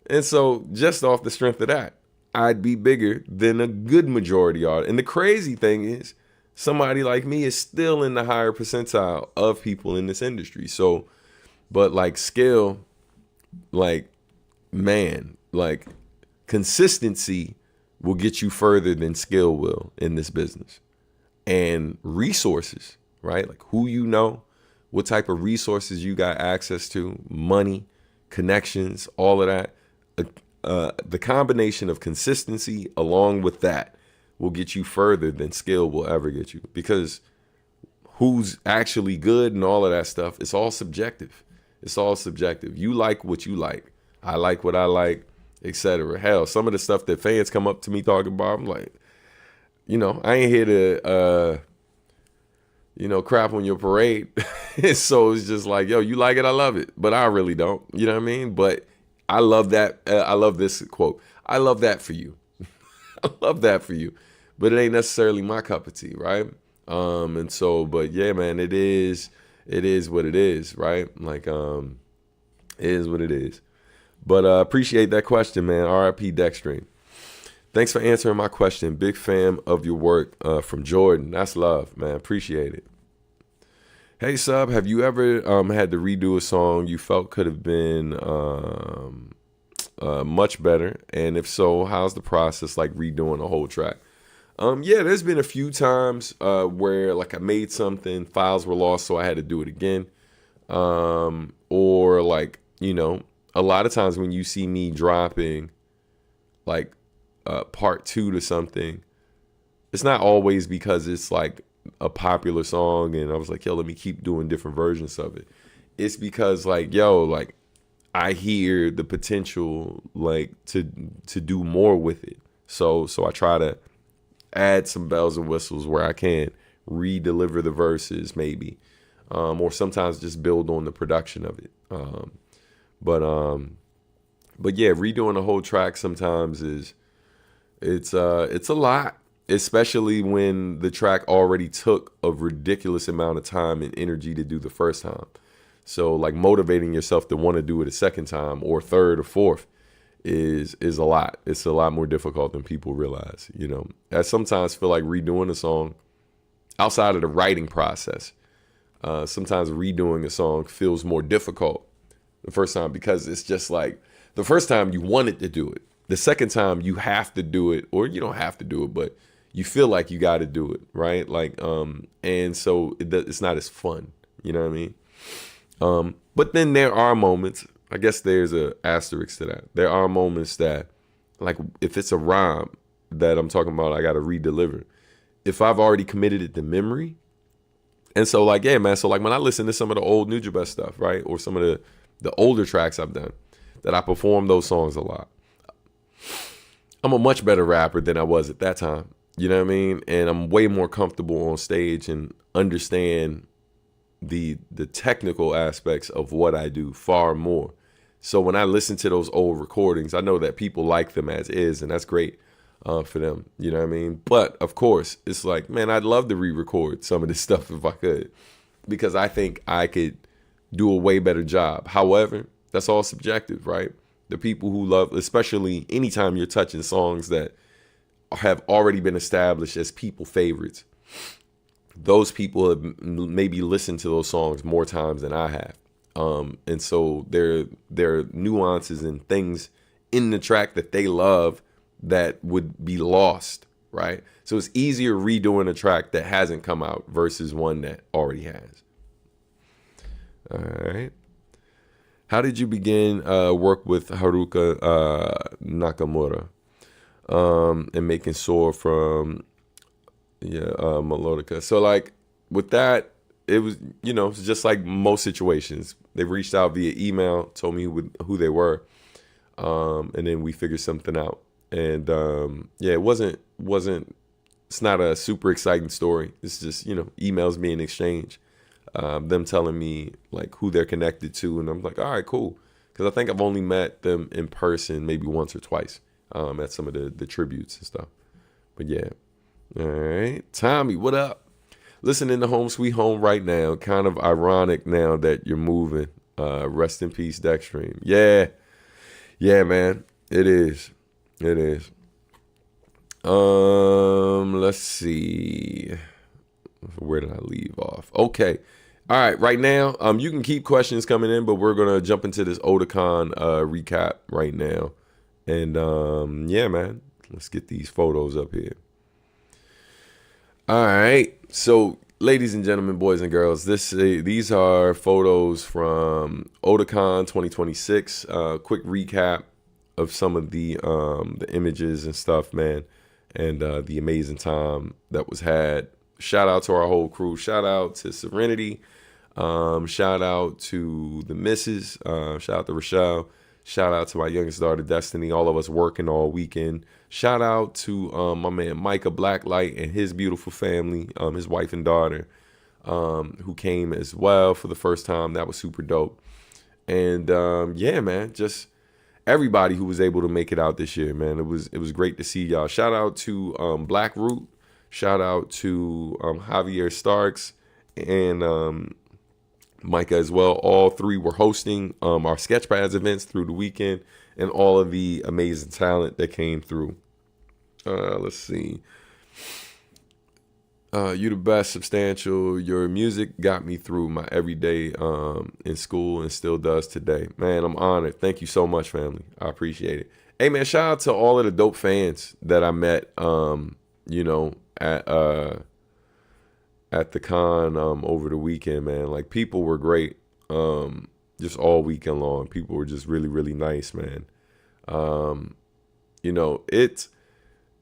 And so just off the strength of that, I'd be bigger than a good majority are. And the crazy thing is, somebody like me is still in the higher percentile of people in this industry. So, but like skill, like, man, like, consistency will get you further than skill will in this business. And resources, right? Like, who you know, what type of resources you got access to, money, connections, all of that. The combination of consistency along with that will get you further than skill will ever get you, because who's actually good and all of that stuff, it's all subjective. It's all subjective. You like what you like. I like what I like, etc. Hell, some of the stuff that fans come up to me talking about, I'm like, I ain't here to, crap on your parade. So it's just like, yo, you like it, I love it. But I really don't, you know what I mean? But I love that. I love this quote. I love that for you. I love that for you. But it ain't necessarily my cup of tea, right? And so, but yeah, man, it is what it is, right? Like, it is what it is. But appreciate that question, man. RIP Dextring. Thanks for answering my question. Big fan of your work, from Jordan. That's love, man. Appreciate it. Hey, Sub, have you ever had to redo a song you felt could have been much better? And if so, how's the process like redoing a whole track? Yeah, there's been a few times where, like, I made something, files were lost, so I had to do it again. Or, like, a lot of times when you see me dropping, like, part 2 to something, it's not always because it's, like, a popular song and I was like, yo, let me keep doing different versions of it. It's because, like, yo, like, I hear the potential, like, to do more with it. So I try to add some bells and whistles where I can, re-deliver the verses maybe, or sometimes just build on the production of it. But yeah, redoing a whole track sometimes it's a lot, especially when the track already took a ridiculous amount of time and energy to do the first time. So, like, motivating yourself to want to do it a second time or third or fourth is a lot. It's a lot more difficult than people realize, I sometimes feel like redoing a song outside of the writing process. Sometimes redoing a song feels more difficult the first time, because it's just like the first time you wanted to do it. The second time you have to do it, or you don't have to do it, but you feel like you got to do it, right? Like, and so it's not as fun, you know what I mean? But then there are moments, I guess there's a asterisk to that. There are moments that, like, if it's a rhyme that I'm talking about, I got to re-deliver. If I've already committed it to memory. And so, like, yeah, man. So, like, when I listen to some of the old Nujabes stuff, right? Or some of the older tracks I've done, that I perform those songs a lot. I'm a much better rapper than I was at that time. You know what I mean? And I'm way more comfortable on stage and understand the technical aspects of what I do far more. So when I listen to those old recordings, I know that people like them as is, and that's great for them. You know what I mean? But of course, it's like, man, I'd love to re-record some of this stuff if I could, because I think I could do a way better job. However, that's all subjective, right? The people who love, especially anytime you're touching songs that have already been established as people favorites, those people have maybe listened to those songs more times than I have. And so there are nuances and things in the track that they love that would be lost, right? So it's easier redoing a track that hasn't come out versus one that already has. All right. How did you begin work with Haruka Nakamura and making Soar from Melodica? So, like, with that, it was, it's just like most situations. They reached out via email, told me who they were, and then we figured something out. And yeah, it's not a super exciting story. It's just, emails being exchanged. Them telling me, like, who they're connected to, and I'm like, all right, cool, because I think I've only met them in person maybe once or twice at some of the tributes and stuff. But yeah, All right. Tommy, what up? Listening to Home Sweet Home right now. Kind of ironic now that you're moving. Rest in peace, Dextream. Yeah. Yeah, man. It is. It is. Let's see. Where did I leave off? Okay. All right, right now, you can keep questions coming in, but we're gonna jump into this Otakon recap right now. And yeah, man. Let's get these photos up here. All right. So, ladies and gentlemen, boys and girls, these are photos from Otakon 2026. Quick recap of some of the images and stuff, man, and the amazing time that was had. Shout out to our whole crew. Shout out to Serenity. Shout out to the missus. Shout out to Rochelle. Shout out to my youngest daughter, Destiny. All of us working all weekend. Shout out to my man Micah Blacklight and his beautiful family, his wife and daughter, who came as well for the first time. That was super dope. And yeah, man, just everybody who was able to make it out this year, man. It was great to see y'all. Shout out to Black Root. Shout out to Javier Starks and Micah as well. All three were hosting our Sketchpads events through the weekend, and all of the amazing talent that came through. Let's see. You the best, Substantial. Your music got me through my everyday in school and still does today. Man, I'm honored. Thank you so much, family. I appreciate it. Hey, man, shout out to all of the dope fans that I met, you know, at the con over the weekend, man. Like, people were great just all weekend long. People were just really, really nice, man. You know, it's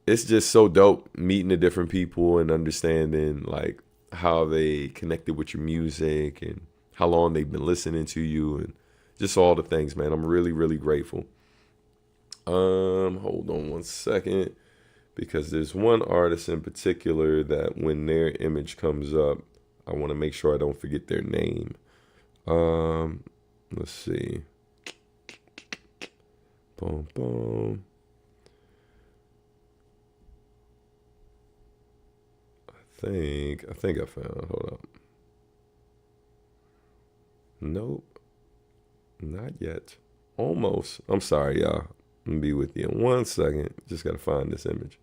just so dope meeting the different people and understanding like how they connected with your music and how long they've been listening to you and just all the things, man. I'm really, really grateful. Hold on one second, because there's one artist in particular that when their image comes up, I want to make sure I don't forget their name. Let's see. Boom, boom. I think I found. Hold up. Nope. Not yet. Almost. I'm sorry, y'all. I'm gonna be with you in 1 second. Just gotta find this image.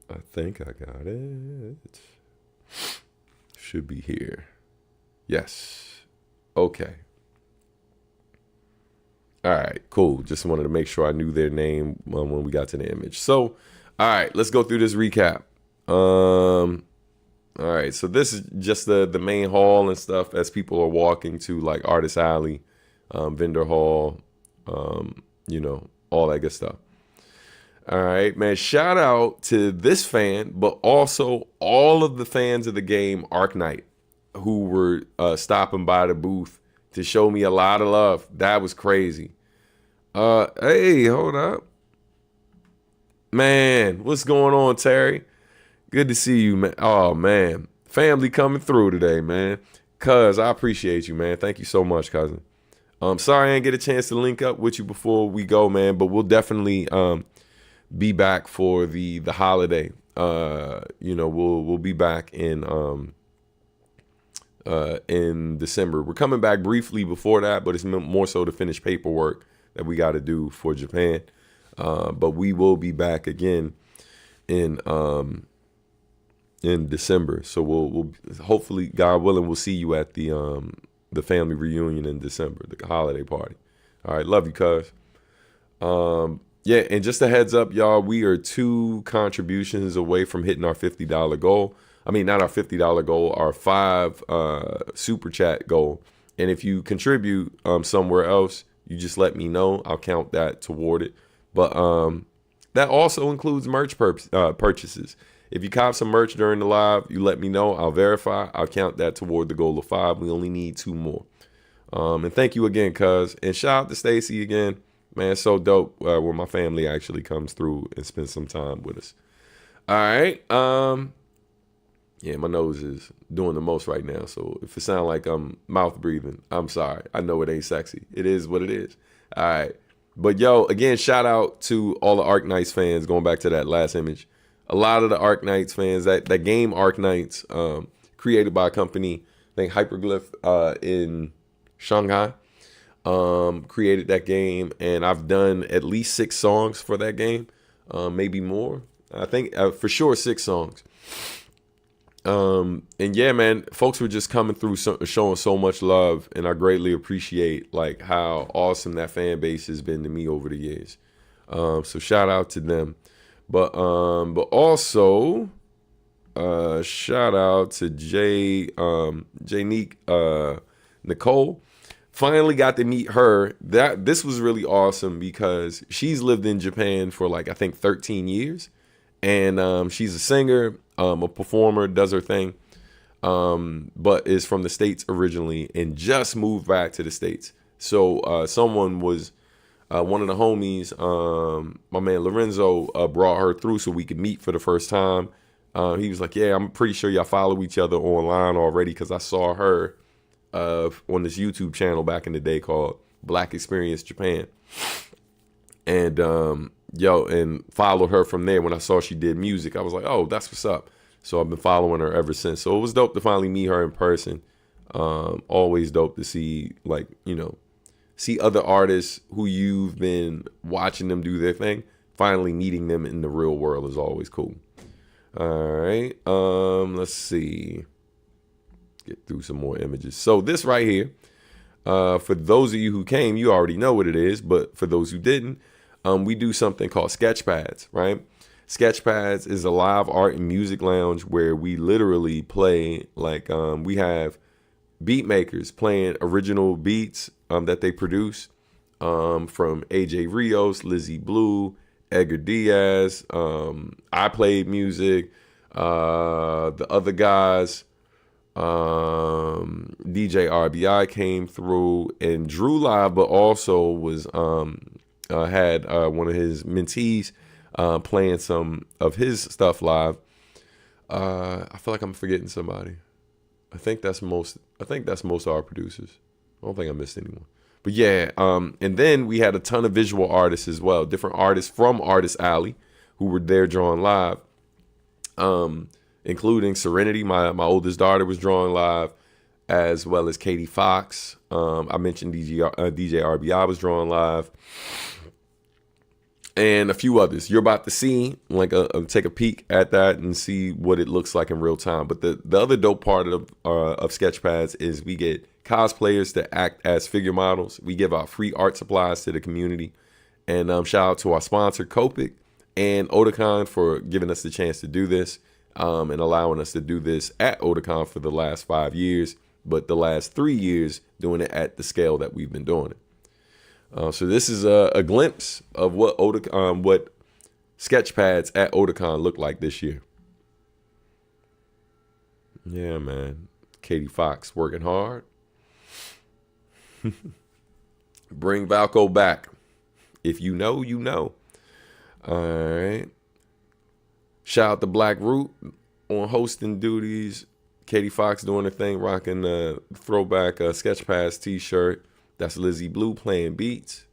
I think I got it. Should be here. Yes. Okay. All right, cool. Just wanted to make sure I knew their name when we got to the image. So, all right, let's go through this recap. All right, so this is just the main hall and stuff as people are walking to like Artist Alley, Vendor Hall, you know, all that good stuff. All right, man, shout out to this fan, but also all of the fans of the game Arc Knight who were stopping by the booth to show me a lot of love. That was crazy. Hey, hold up. Man, what's going on, Terry? Good to see you, man. Oh, man. Family coming through today, man. Cuz, I appreciate you, man. Thank you so much, cousin. Sorry I didn't get a chance to link up with you before we go, man, but we'll definitely be back for the holiday. You know, we'll be back in December. We're coming back briefly before that, but it's more so to finish paperwork that we got to do for Japan. But we will be back again in December. So we'll hopefully, God willing, we'll see you at the family reunion in December, the holiday party. All right, love you, cuz. Yeah, and just a heads up, y'all, we are 2 contributions away from hitting our $50 goal. I mean, not our $50 goal, our 5 super chat goal. And if you contribute somewhere else, you just let me know. I'll count that toward it. But that also includes merch purchases. If you cop some merch during the live, you let me know. I'll verify. I'll count that toward the goal of 5. We only need 2 more. And thank you again, cuz. And shout out to Stacy again. Man, it's so dope where my family actually comes through and spends some time with us. All right. Yeah, my nose is doing the most right now. So if it sounds like I'm mouth breathing, I'm sorry. I know it ain't sexy. It is what it is. All right. But yo, again, shout out to all the Arknights fans. Going back to that last image, a lot of the Arknights fans, that game Arknights, created by a company, I think Hyperglyph, in Shanghai, created that game, and I've done at least 6 songs for that game, maybe more. I think for sure 6 songs. And yeah, man, folks were just coming through, showing so much love, and I greatly appreciate like how awesome that fan base has been to me over the years. So shout out to them, but also shout out to Nicole. Finally got to meet her. This was really awesome because she's lived in Japan for like I think 13 years, and she's a singer, a performer, does her thing, but is from the States originally and just moved back to the States. So someone was one of the homies, my man Lorenzo, brought her through so we could meet for the first time. He was like, "Yeah, I'm pretty sure y'all follow each other online already because I saw her on this YouTube channel back in the day called Black Experience Japan." And and followed her from there. When I saw she did music, I was like, "Oh, that's what's up." So I've been following her ever since. So it was dope to finally meet her in person. Always dope to see, like, see other artists who you've been watching them do their thing. Finally meeting them in the real world is always cool. All right. Let's see. Get through some more images. So this right here, for those of you who came, you already know what it is. But for those who didn't, we do something called Sketchpads, right? Sketchpads is a live art and music lounge where we literally play, like, we have beat makers playing original beats that they produce, from AJ Rios, Lizzie Blue, Edgar Diaz. I played music. The other guys, DJ RBI came through and drew live, but also was had one of his mentees playing some of his stuff live. I feel like I'm forgetting somebody. I think that's most of our producers. I don't think I missed anyone. But yeah, and then we had a ton of visual artists as well, different artists from Artist Alley who were there drawing live, including Serenity, my oldest daughter, was drawing live, as well as Katie Fox. I mentioned DJ RBI was drawing live, and a few others. You're about to see, like, take a peek at that and see what it looks like in real time. But the other dope part of Sketchpads is we get cosplayers to act as figure models. We give out free art supplies to the community. And shout out to our sponsor, Copic, and Otakon for giving us the chance to do this, and allowing us to do this at Otakon for the last 5 years, but the last 3 years doing it at the scale that we've been doing it. So this is a glimpse of what Sketchpads at Otakon look like this year. Yeah, man. Katie Fox working hard. Bring Valco back. If you know, you know. All right. Shout out to Black Root on hosting duties. Katie Fox doing her thing, rocking the throwback Sketchpads t-shirt. That's Lizzie Blue playing beats,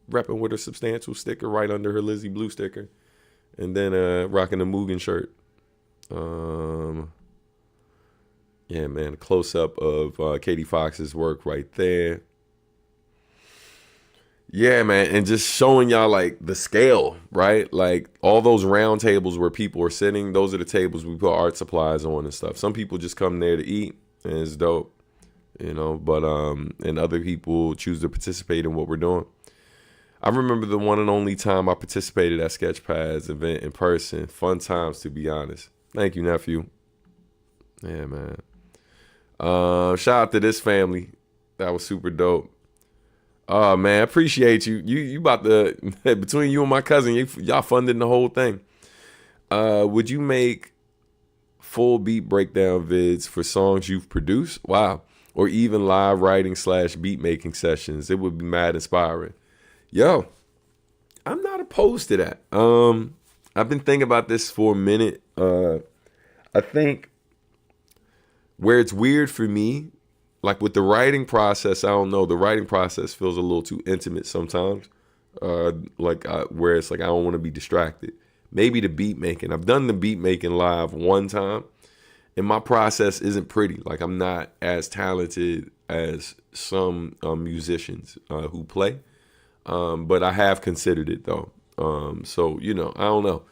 repping with her substantial sticker right under her Lizzie Blue sticker, and then rocking the Mugen shirt. Yeah, man, close up of Katie Fox's work right there. Yeah, man, and just showing y'all like the scale, right? Like all those round tables where people are sitting, those are the tables we put art supplies on and stuff. Some people just come there to eat, and it's dope. But and other people choose to participate in what we're doing. I remember the one and only time I participated at Sketchpads event in person. Fun times, to be honest. Thank you, nephew. Yeah, man. Shout out to this family. That was super dope. Oh, man, appreciate you. You about to, between you and my cousin, y'all funding the whole thing. Would you make full beat breakdown vids for songs you've produced? Wow. Or even live writing / beat making sessions. It would be mad inspiring. Yo, I'm not opposed to that. I've been thinking about this for a minute. I think where it's weird for me, like with the writing process, I don't know, the writing process feels a little too intimate sometimes. Where it's like I don't want to be distracted. Maybe the beat making. I've done the beat making live one time, and my process isn't pretty. Like I'm not as talented as some musicians who play, but I have considered it though. So I don't know.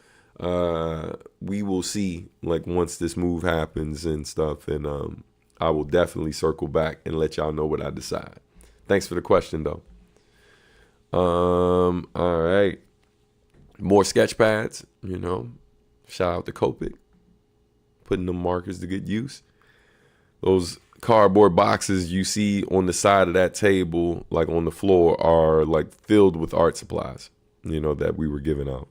We will see. Like once this move happens and stuff, and I will definitely circle back and let y'all know what I decide. Thanks for the question though. All right. More sketch pads, Shout out to Copic. Putting them markers to good use. Those cardboard boxes you see on the side of that table, like on the floor, are like filled with art supplies, that we were giving out.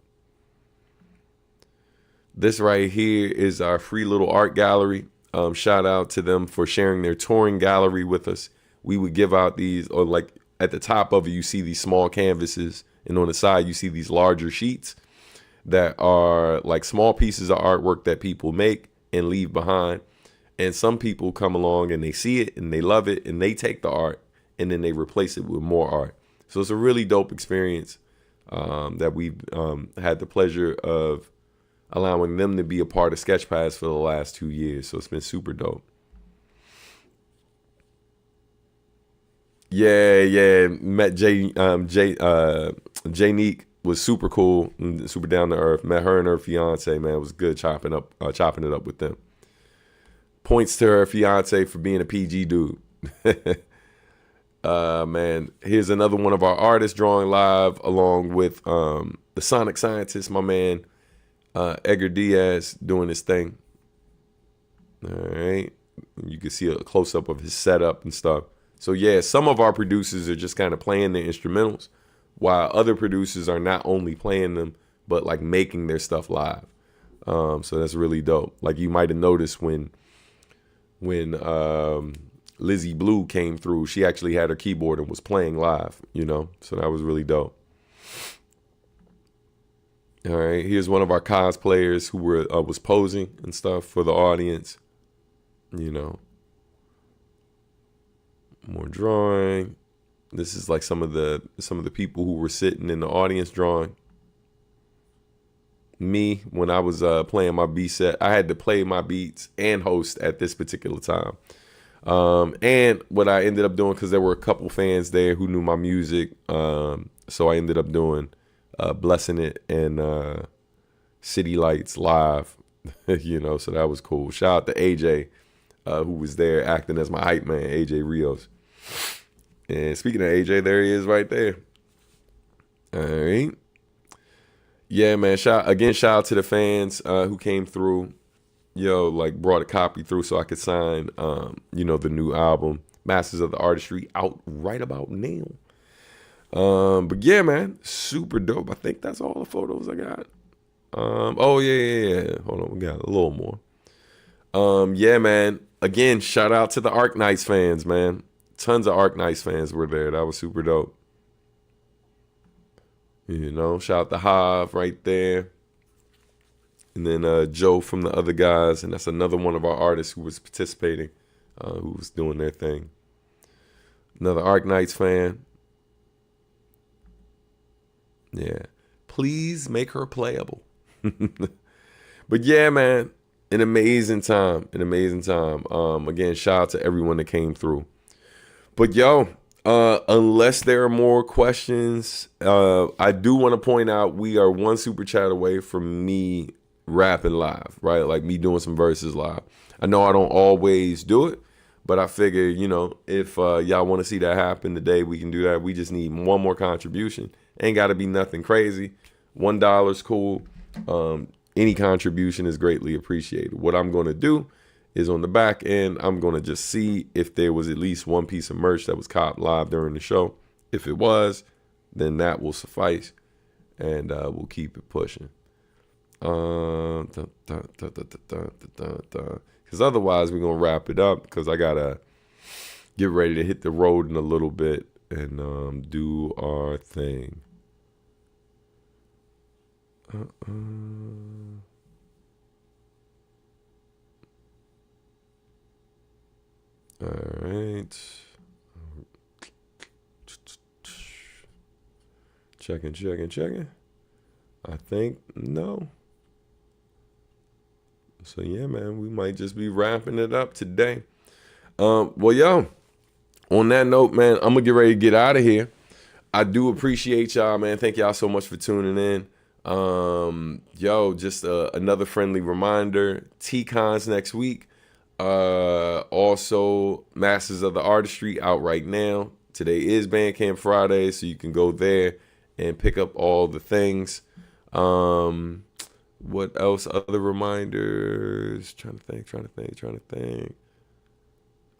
This right here is our free little art gallery. Shout out to them for sharing their touring gallery with us. We would give out these, or like at the top of it, you see these small canvases, and on the side, you see these larger sheets that are like small pieces of artwork that people make and leave behind. And some people come along and they see it and they love it and they take the art and then they replace it with more art. So it's a really dope experience that we've had the pleasure of allowing them to be a part of Sketchpads for the last 2 years. So it's been super dope. Yeah. Met Janique was super cool, super down to earth. Met her and her fiance, man. It was good chopping it up with them. Points to her fiance for being a PG dude. Man, here's another one of our artists drawing live along with the Sonic Scientist, my man, Edgar Diaz, doing his thing. All right. You can see a close-up of his setup and stuff. So, yeah, some of our producers are just kind of playing their instrumentals, while other producers are not only playing them, but, like, making their stuff live. So that's really dope. Like, you might have noticed when Lizzie Blue came through, she actually had her keyboard and was playing live, So that was really dope. All right, here's one of our cosplayers who was posing and stuff for the audience, More drawing. This is like some of the people who were sitting in the audience drawing. Me, when I was playing my beat set, I had to play my beats and host at this particular time. And what I ended up doing, because there were a couple fans there who knew my music, so I ended up doing Blessing It and City Lights live, so that was cool. Shout out to AJ, who was there acting as my hype man, AJ Rios. And speaking of AJ, there he is right there. All right. Yeah, man. Shout out to the fans who came through. Brought a copy through so I could sign, the new album, Masters of the Artistry, out right about now. But yeah, man, super dope. I think that's all the photos I got. Oh yeah. Hold on, we got a little more. Yeah, man. Again, shout out to the Arknights fans, man. Tons of Arknights fans were there. That was super dope. Shout out to Hav right there. And then Joe from the other guys. And that's another one of our artists who was participating, who was doing their thing. Another Arknights fan. Yeah. Please make her playable. But yeah, man, an amazing time. Again, shout out to everyone that came through. But yo, unless there are more questions, I do want to point out we are one super chat away from me rapping live, right? Like me doing some verses live. I know I don't always do it, but I figure, if y'all want to see that happen today, we can do that. We just need one more contribution. Ain't got to be nothing crazy. $1 cool. Any contribution is greatly appreciated. What I'm going to do is on the back end, I'm going to just see if there was at least one piece of merch that was copped live during the show. If it was, then that will suffice, and we'll keep it pushing. Because otherwise we're going to wrap it up, because I got to get ready to hit the road in a little bit and do our thing. All right. Checking. I think no. So yeah, man, we might just be wrapping it up today. Well, yo, on that note, man, I'm gonna get ready to get out of here. I do appreciate y'all, man. Thank y'all so much for tuning in. Just another friendly reminder, TeeCon's next week. Also, Masters of the Artistry out right now. Today is Bandcamp Friday, so you can go there and pick up all the things. What else? Other reminders? Trying to think.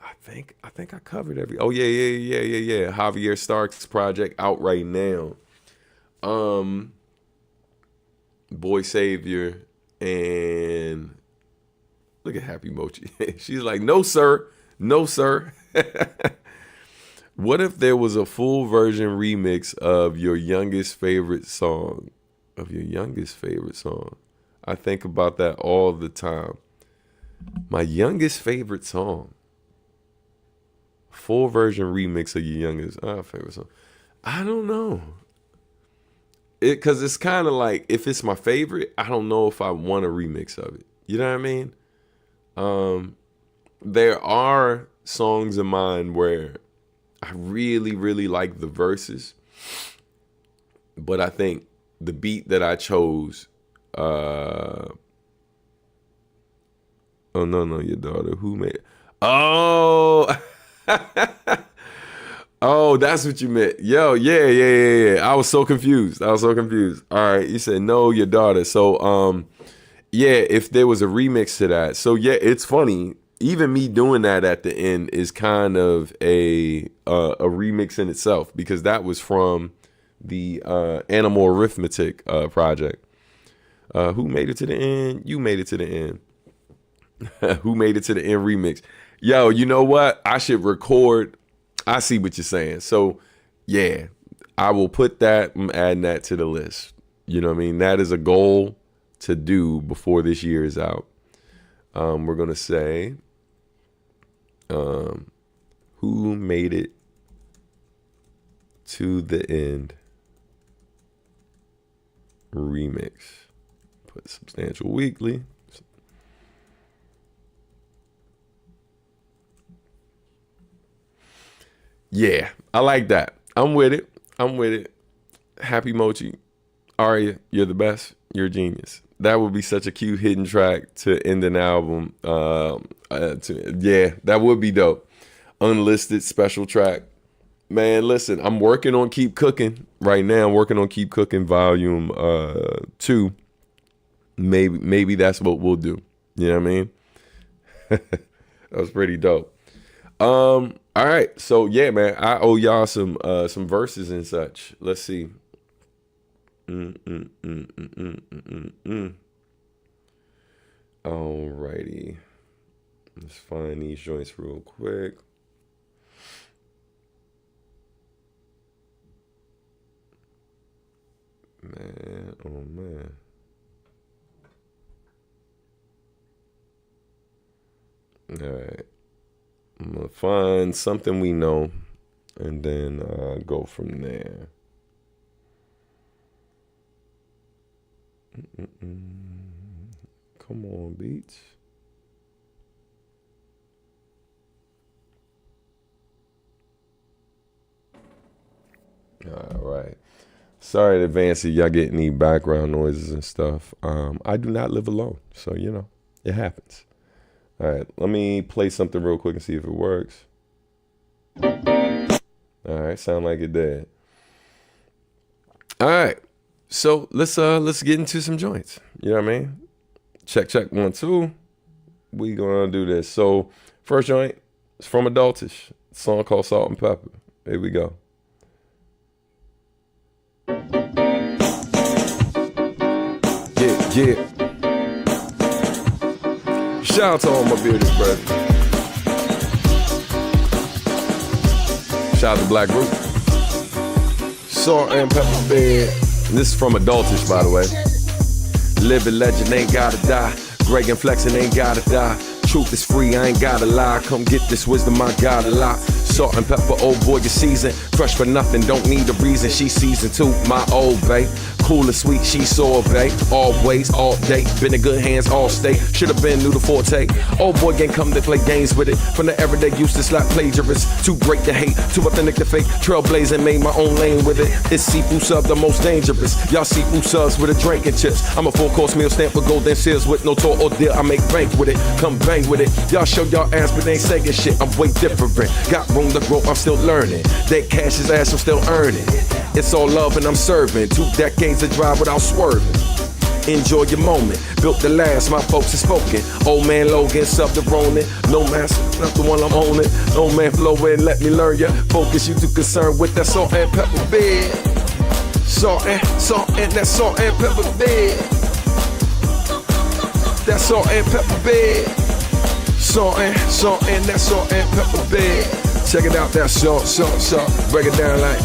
I think I covered every. Oh yeah. Javier Stark's project out right now. Boy Savior and look at Happy Mochi. She's like, no sir. What if there was a full version remix of your youngest favorite song? I think about that all the time. My youngest favorite song. Full version remix of your youngest favorite song. I don't know. Because it's kind of like, if it's my favorite, I don't know if I want a remix of it. You know what I mean? There are songs of mine where I really, really like the verses. But I think the beat that I chose, oh, no, your daughter, who made it? Oh, oh, that's what you meant. Yo, yeah. I was so confused. All right, you said no, your daughter. So, yeah, if there was a remix to that. So, yeah, it's funny. Even me doing that at the end is kind of a remix in itself, because that was from the Animal Arithmetic project. Who made it to the end? You made it to the end. Who made it to the end remix? Yo, you know what? I should record. I see what you're saying. So, yeah, I will put that. I'm adding that to the list. You know what I mean? That is a goal to do before this year is out. We're going to say, who made it to the end remix. Put Substantial Weekly. Yeah, I like that. I'm with it. Happy Mochi. Aria, you're the best. You're a genius. That would be such a cute hidden track to end an album. Yeah, that would be dope. Unlisted special track. Man, listen, I'm working on Keep Cooking right now. I'm working on Keep Cooking Volume 2. Maybe that's what we'll do. You know what I mean? That was pretty dope. All right, so yeah, man, I owe y'all some verses and such. Let's see. Alrighty, let's find these joints real quick. Man, oh man. All right. I'm going to find something we know and then go from there. Come on, beats. All right. Sorry in advance if y'all get any background noises and stuff. I do not live alone, so, you know, it happens. All right, let me play something real quick and see if it works. All right, sound like it did. All right, so let's get into some joints. You know what I mean? Check 1 2. We gonna do this. So first joint is from Adultish. A song called Salt and Pepper. Here we go. Yeah. Shout out to all my bearded brothers. Shout out to Black Group. Salt and Pepper Bed. This is from Adultish, by the way. Living legend ain't gotta die. Greg and flexing ain't gotta die. Truth is free, I ain't gotta lie. Come get this wisdom, I got a lot. Salt and pepper, old boy, you season. Fresh for nothing, don't need a reason. She seasoned too, my old babe. Cool and sweet, she sorbet. Always, all day, been in good hands all state. Should've been new to forte. Old boy gang come to play games with it. From the everyday used to slap plagiarists. Too great to hate, too authentic to fake. Trailblazing, made my own lane with it. It's seafood sub, the most dangerous. Y'all seafood subs with a drink and chips. I'm a full course meal stamp with golden seals with no tour or deal. I make bank with it, come bang with it. Y'all show y'all ass but they ain't saying shit. I'm way different. Got room to grow, I'm still learning. That cash is ass, I'm still earning. It's all love and I'm serving. 2 decades of drive without swerving. Enjoy your moment. Built the last, my folks have spoken. Old man Logan, sub the Ronin. No master, not the one I'm owning. Old man flowing, let me learn ya. Focus, you too concerned with that salt and pepper bed. Salt and that salt and pepper bed. That salt and pepper bed. Salt and that salt and pepper bed. Check it out, that salt. Break it down like,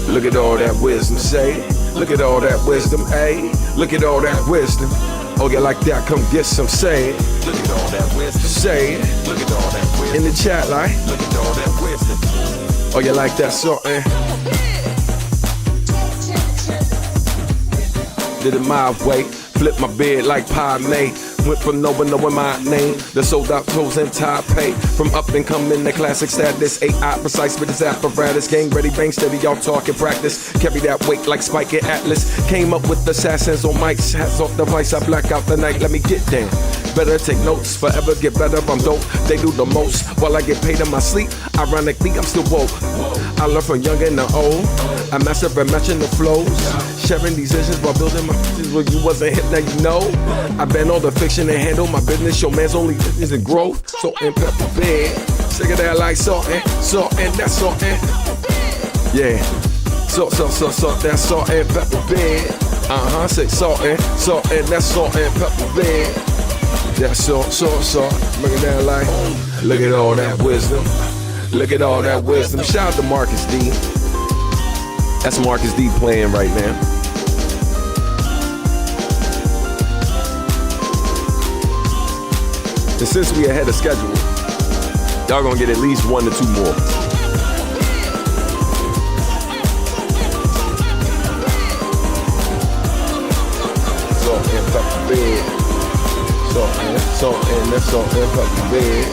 look at all that wisdom, say. Look at all that wisdom, ayy. Look at all that wisdom. Oh, you like that? Come get some, say it. Look at all that wisdom, say it. Look at all that wisdom. In the chat, like. Look at all that wisdom. Oh, you like that salt, eh? Did it my way. Flip my beard like pie made. Went from no one knowing my name. The sold out clothes and tie pay. From up and coming, the classic status. AI precise with this apparatus. Gang ready, bang steady, y'all talking practice. Carry that weight like Spike and Atlas. Came up with assassins on mics. Hats off the vice, I black out the night. Let me get down. Better take notes, forever get better. I'm dope, they do the most. While I get paid in my sleep, ironically I'm still woke. I learn from young and the old. I master and matching the flows. Sharing these visions while building my visions. When you wasn't hip, now you know. I been all the fiction and handle my business. Your man's only business and growth. Salt and pepper bed. Check it out like salt and that salt and. Yeah. Salt, that salt and pepper bed. Say salt and that salt and pepper bed. That salt. Bring it down like. Look at all that wisdom. Look at all that wisdom. Shout out to Marcus D. That's Marcus D playing right now. And since we ahead of schedule, y'all gonna get at least 1 to 2 more. Salt and pepper bed. Salt and pepper bed.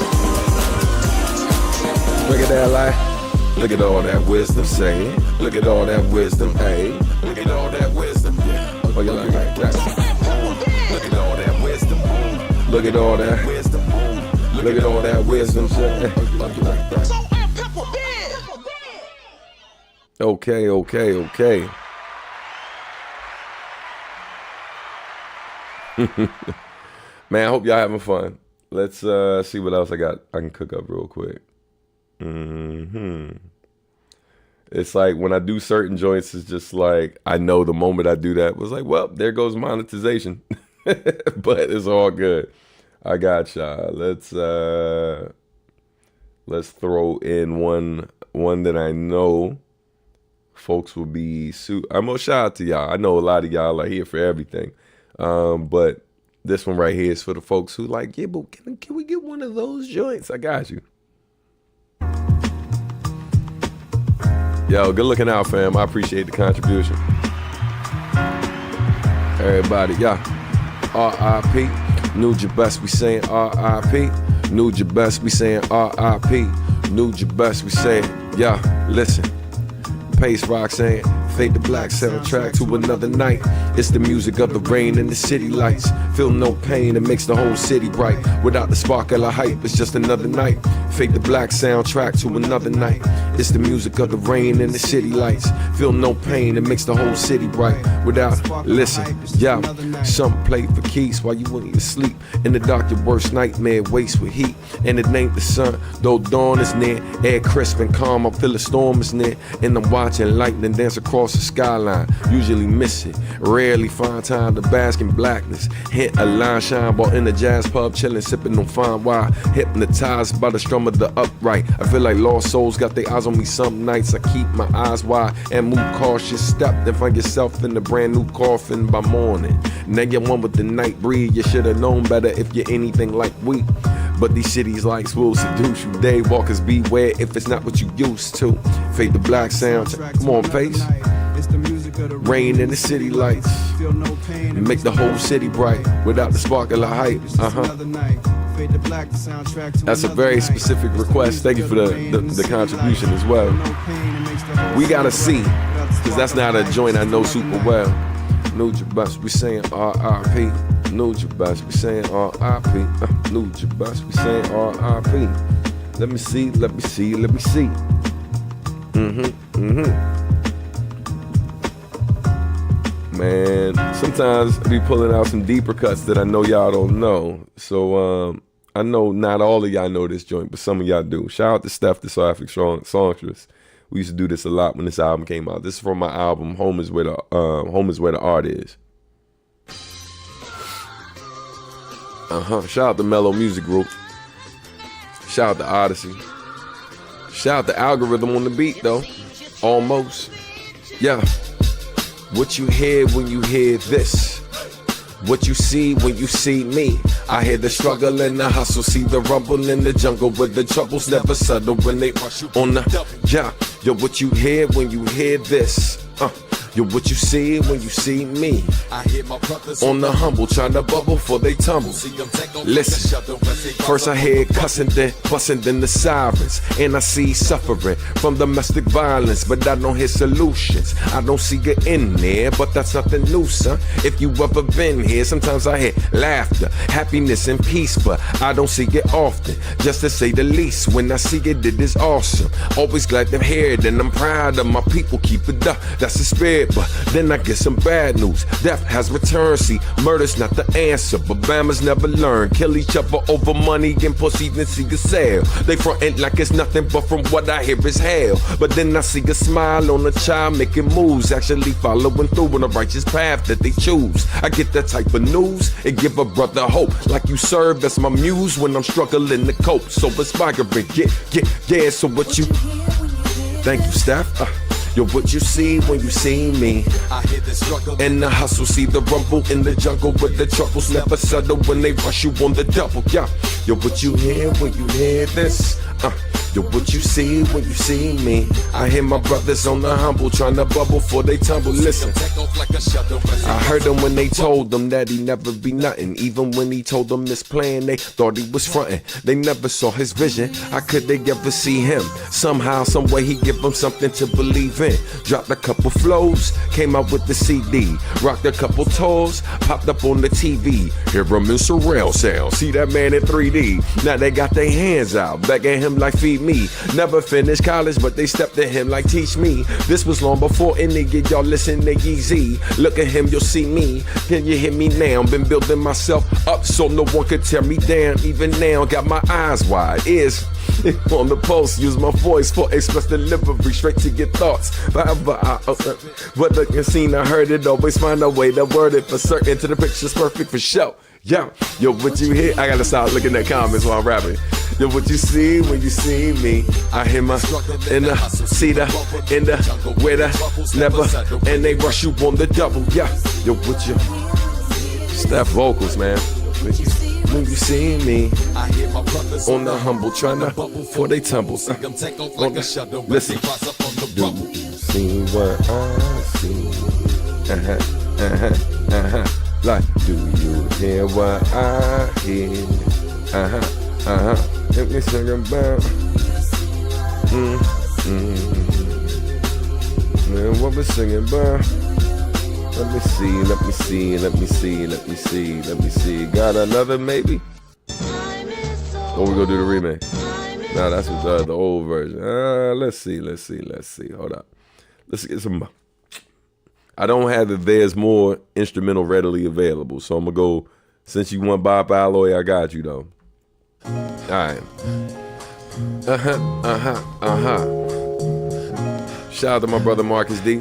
Look at that light. Look at all that wisdom, say it. Look at all that wisdom, hey. Look at all that wisdom, yeah. Oh, you like that? Look at all that wisdom. Look at all that wisdom. Look at all that wisdom, say. Okay. Man, I hope y'all having fun. Let's see what else I can cook up real quick. It's like when I do certain joints, it's just like I know the moment I do that was like, well, there goes monetization. But it's all good. I got y'all. Let's throw in one that I know folks will be I'm gonna shout out to y'all. I know a lot of y'all are here for everything. But this one right here is for the folks who like, yeah, but can we get one of those joints? I got you. Yo, good looking out, fam. I appreciate the contribution. Everybody, yeah. R.I.P. Nude best, we saying R.I.P. Nude best, we saying R.I.P. Nude best, we saying, yeah, listen. Pace Rock saying, fade the black soundtrack to another night. It's the music of the rain and the city lights. Feel no pain, it makes the whole city bright. Without the sparkle of hype, it's just another night. Fade the black soundtrack to another night. It's the music of the rain and the city lights. Feel no pain, it makes the whole city bright. Without, listen, yeah. Some play for keys while you wouldn't even sleep. In the dark, your worst nightmare waits with heat. And it ain't the sun, though dawn is near. Air crisp and calm, I feel a storm is near. And I'm watching lightning dance across the skyline. Usually miss it, rarely find time to bask in blackness. Hit a line shine while in the jazz pub, chilling, sipping on fine wine. Hypnotized by the strum of the upright. I feel like lost souls got their eyes on me some nights. I keep my eyes wide and move cautious. Step and find yourself in a brand new coffin by morning. Now you're one with the night breeze. You should have known better if you're anything like we. But these cities lights will seduce you. Daywalkers beware if it's not what you used to. Fade the black sound. Come on, pace. Rain in the city lights. Make the whole city bright without the sparkle of hype. That's a very specific request. Thank you for the contribution as well. We gotta see, because that's not a joint I know super well. Nugent Bus, we saying R.I.P. Nugent Bus, we saying R.I.P. Nugent Bus, we saying R.I.P. Let me see. Man, sometimes I be pulling out some deeper cuts that I know y'all don't know. So I know not all of y'all know this joint, but some of y'all do. Shout out to Steph, the Sophic songstress. We used to do this a lot when this album came out. This is from my album, Home is Where the Art Is. Shout out to Mellow Music Group. Shout out to Odyssey. Shout out to Algorithm on the beat, though. Almost. Yeah. What you hear when you hear this? What you see when you see me? I hear the struggle and the hustle, see the rumble in the jungle where the troubles never settle when they rush you on the yo, what you hear when you hear this? Yo, what you see when you see me? I hear my brothers on the humble trying to bubble before they tumble. Listen, first I hear cussing, then busting, then the sirens, and I see suffering from domestic violence, but I don't hear solutions. I don't see it in there, but that's nothing new, son. If you ever been here, sometimes I hear laughter, happiness, and peace, but I don't see it often. Just to say the least, when I see it, it is awesome. Always glad to hear it, and I'm proud of my people. Keep it up, that's the spirit. But then I get some bad news. Death has returned. See, murder's not the answer, but Bama's never learn. Kill each other over money and pussy, then see a sale. They frontin' like it's nothing, but from what I hear is hell. But then I see a smile on a child making moves, actually following through on the righteous path that they choose. I get that type of news and give a brother hope, like you serve as my muse when I'm struggling to cope. So inspiring, yeah. So what you? Thank you, Steph. Yo, what you see when you see me? I hear the struggle and the hustle, see the rumble in the jungle where the troubles never settle when they rush you on the double. Yeah. Yo, what you hear when you hear this? Yo, what you see when you see me? I hear my brothers on the humble trying to bubble before they tumble. Listen, I heard them when they told them that he never be nothing. Even when he told them this plan, they thought he was frontin'. They never saw his vision. How could they ever see him? Somehow, some way he give them something to believe in. Dropped a couple flows, came out with the CD. Rocked a couple tours, popped up on the TV. Hear him in surreal sound, see that man in 3D. Now they got their hands out, begging him like feed me. Never finished college, but they stepped to him like teach me. This was long before any of y'all listen to Yeezy. Look at him, you'll see me. Can you hear me now? Been building myself up so no one could tear me down. Even now, got my eyes wide, ears on the pulse. Use my voice for express delivery, straight to your thoughts. However, whether you seen or heard it, always find a way to word it for certain. To the picture's perfect for show. Yo, what you hear? I gotta start looking at comments while I'm rapping. Yo, what you see when you see me? I hear my in the see the in the where the never, and they rush you on the double. Yeah, yo, what you? Steph vocals, man. When you see me, I hear my brothers on the humble trying to before they tumble. Listen, do you see what I see? Like, do you hear what I hear? Let me sing about. Man, what we singing about? Let me see. Got another maybe? Or we gonna do the remake? Nah, that's the old version. Let's see. Hold up. Let's get some. I don't have the There's More instrumental readily available, so I'm gonna go. Since you want Bob Alloy, I got you though. All right. Shout out to my brother Marcus D.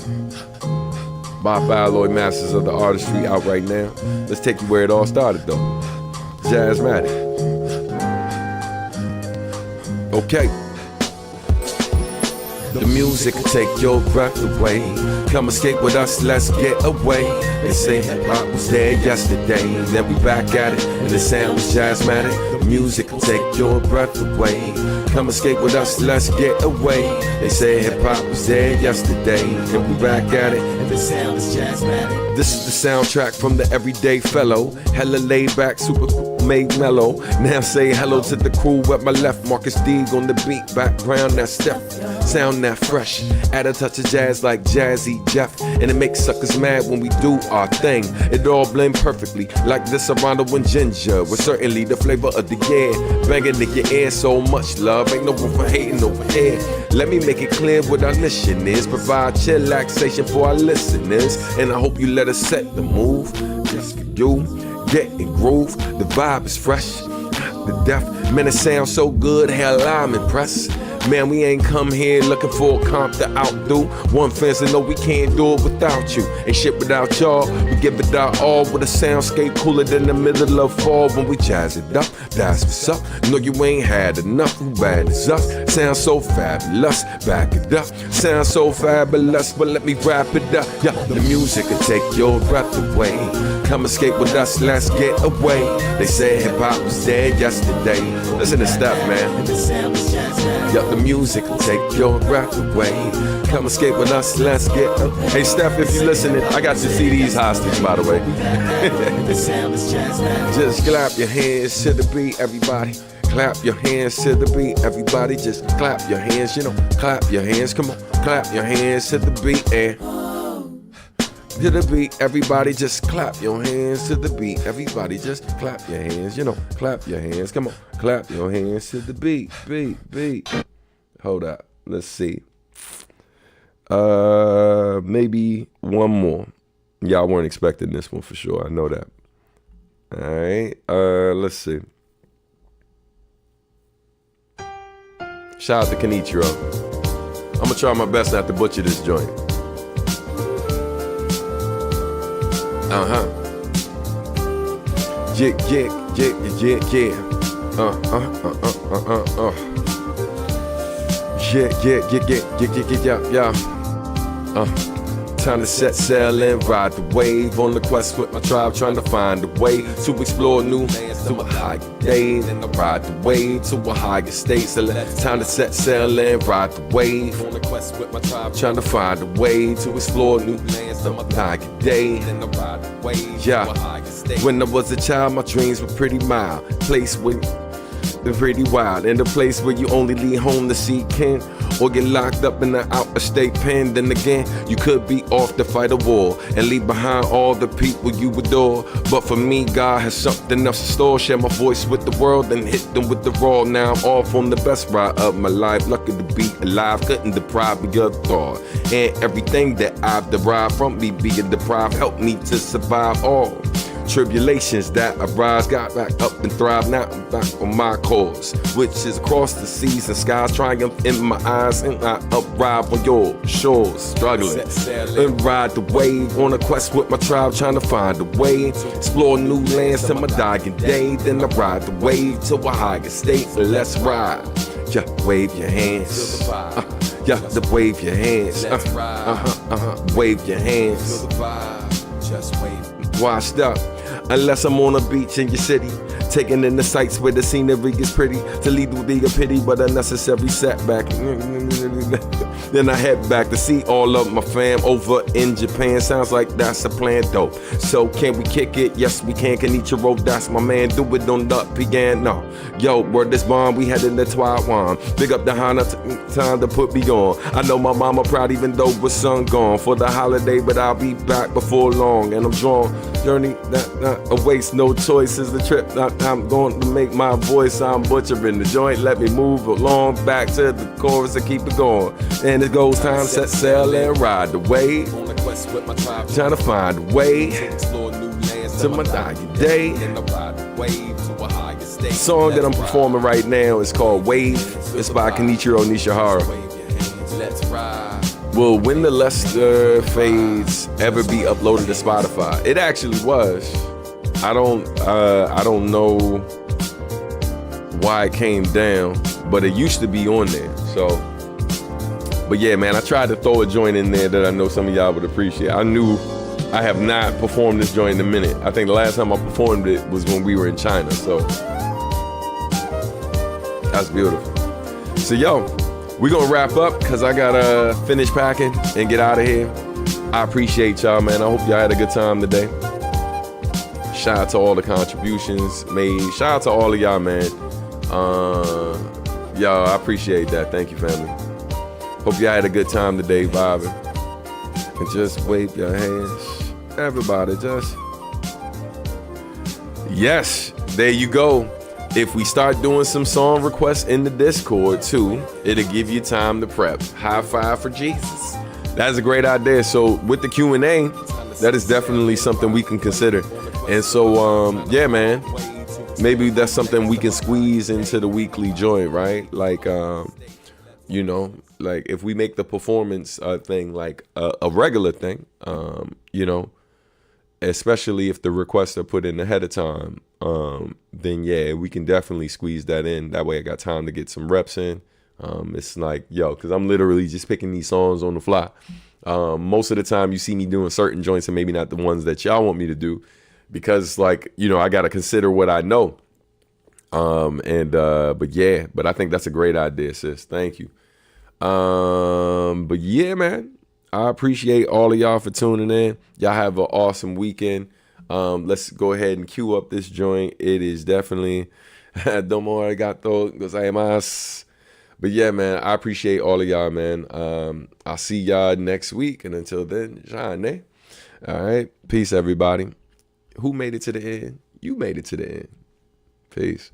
Bob Alloy, Masters of the Artistry, out right now. Let's take you where it all started though. Jazzmatic. Okay. The music will take your breath away. Come escape with us, let's get away. They say hip-hop was there yesterday, then we back at it, and the sound was jazzmatic. The music will take your breath away. Come escape with us, let's get away. They say hip-hop was dead yesterday, and we back at it, and the sound is jazzmatic. This is the soundtrack from the everyday fellow. Hella laid back, super made mellow. Now say hello to the crew at my left. Marcus Deeg on the beat, background that step. Sound that fresh, add a touch of jazz like Jazzy Jeff. And it makes suckers mad when we do our thing. It all blend perfectly, like this Serrano and ginger. We're certainly the flavor of the year. Banging in your ear, so much love, ain't no room for hating over here. Let me make it clear what our mission is. Provide chillaxation for our listeners. And I hope you let us set the move. Just for you, get in groove. The vibe is fresh, the deaf. Man, it sounds so good, hell, I'm impressed. Man, we ain't come here looking for a comp to outdo. One fans to know we can't do it without you. Ain't shit without y'all. We give it our all with a soundscape cooler than the middle of fall when we jazz it up. That's what's up. No, you ain't had enough. Who bad is us? Sounds so fabulous. Back it up. Sounds so fabulous, but let me wrap it up. Yeah, the music can take your breath away. Come escape with us, let's get away. They say hip-hop was dead yesterday. Listen to stuff, man. Yeah, the music will take your breath away. Come escape with us, let's get away. Hey, Steph, if you're listening, I got your CDs hostage, by the way. Just clap your hands to the beat, everybody. Clap your hands to the beat, everybody. Just clap your hands, you know. Clap your hands, come on. Clap your hands to the beat and to the beat, everybody just clap your hands to the beat. Everybody just clap your hands, you know, clap your hands. Come on, clap your hands to the beat, beat. Hold up, let's see. Maybe one more. Y'all weren't expecting this one for sure, I know that. All right, let's see. Shout out to Kenichiro. I'm gonna try my best not to butcher this joint. Yeah. Time to set sail and ride the wave. On the quest with my tribe, trying to find a way to explore new lands to a higher day. Then I ride the wave to a higher state. So time to set sail and ride the wave. On the quest with my tribe, trying to find a way to explore new lands to a higher day. Then I ride the wave to a higher state. When I was a child, my dreams were pretty mild. Place where they're pretty wild. In the place where you only leave home to see kin, or get locked up in the outer state pen. Then again, you could be off to fight a war and leave behind all the people you adore. But for me, God has something else in store. Share my voice with the world and hit them with the raw. Now I'm off on the best ride of my life. Lucky to be alive, couldn't deprive me of thought. And everything that I've derived from me being deprived helped me to survive all tribulations that arise. Got back up and thrive. Now I'm back on my course, which is across the seas and skies. Triumph in my eyes, and I uprive on your shores, struggling and ride the wave. On a quest with my tribe, trying to find a way, explore new lands to my dying day. Then I ride the wave to a higher state. Let's ride. Yeah, wave your hands. Yeah, the wave your hands. Wave your hands. Just wave. Washed up. Unless I'm on a beach in your city, taking in the sights where the scenery is pretty. To leave would be a pity, but a necessary setback. Then I head back to see all of my fam over in Japan. Sounds like that's a plan, dope. So can we kick it? Yes, we can. Kenichiro, that's my man. Do it on the piano. Yo, word this bomb, we heading to Taiwan. Big up the Hana, time to put me on. I know my mama proud even though the sun gone for the holiday, but I'll be back before long. And I'm drawn, journey that awaits no choice is the trip. I'm going to make my voice, I'm butchering the joint. Let me move along back to the chorus and keep it going. And it goes time, set sail and ride the wave. Trying to find a way to my dying day. The song that I'm performing right now is called Wave. It's by Kenichiro Nishihara. Will When the Luster Fades ever be uploaded to Spotify? It actually was. I don't know why it came down, but it used to be on there. So, but yeah, man, I tried to throw a joint in there that I know some of y'all would appreciate. I knew I have not performed this joint in a minute. I think the last time I performed it was when we were in China. So That's beautiful. So, yo, we're going to wrap up because I got to finish packing and get out of here. I appreciate y'all, man. I hope y'all had a good time today. Shout out to all the contributions made. Shout out to all of y'all, man. Y'all, I appreciate that. Thank you, family. Hope y'all had a good time today, vibing. And just wave your hands. Everybody, just. Yes, there you go. If we start doing some song requests in the Discord too, it'll give you time to prep. High five for Jesus. That's a great idea. So with the Q&A, that is definitely something we can consider. And so, yeah, man, maybe that's something we can squeeze into the weekly joint, right? Like, you know, like if we make the performance thing like a regular thing, you know, especially if the requests are put in ahead of time, then yeah, we can definitely squeeze that in. That way I got time to get some reps in. It's like, yo, because I'm literally just picking these songs on the fly. Most of the time you see me doing certain joints and maybe not the ones that y'all want me to do because, like, you know, I got to consider what I know. But yeah, but I think that's a great idea, sis. Thank you. But yeah, man, I appreciate all of y'all for tuning in. Y'all have an awesome weekend. Let's go ahead and cue up this joint. It is definitely Domo arigato gozaimasu. But yeah, man, I appreciate all of y'all, man. I'll see y'all next week. And until then, Jane. All right. Peace, everybody. Who made it to the end? You made it to the end. Peace.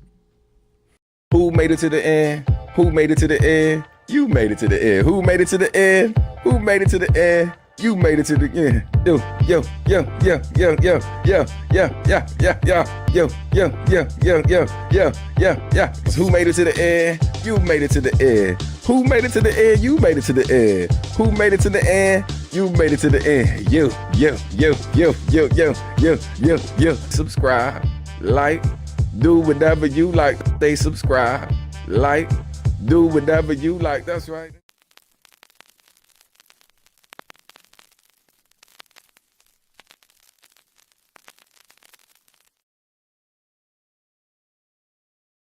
Who made it to the end? Who made it to the end? You made it to the end. Who made it to the end? Who made it to the end? You made it to the end. Yo, yo, yo, yo, yo, yo, yo, yo, yo, yo, yo, yo, yo, yo, yo, yo, yo, yo. Who made it to the end? You made it to the end. Who made it to the end? You made it to the end. Who made it to the end? You made it to the end. Yo, yo, yo, yo, yo, yo, yo, yo, yo. Subscribe, like, do whatever you like. Stay subscribed, like, do whatever you like. That's right.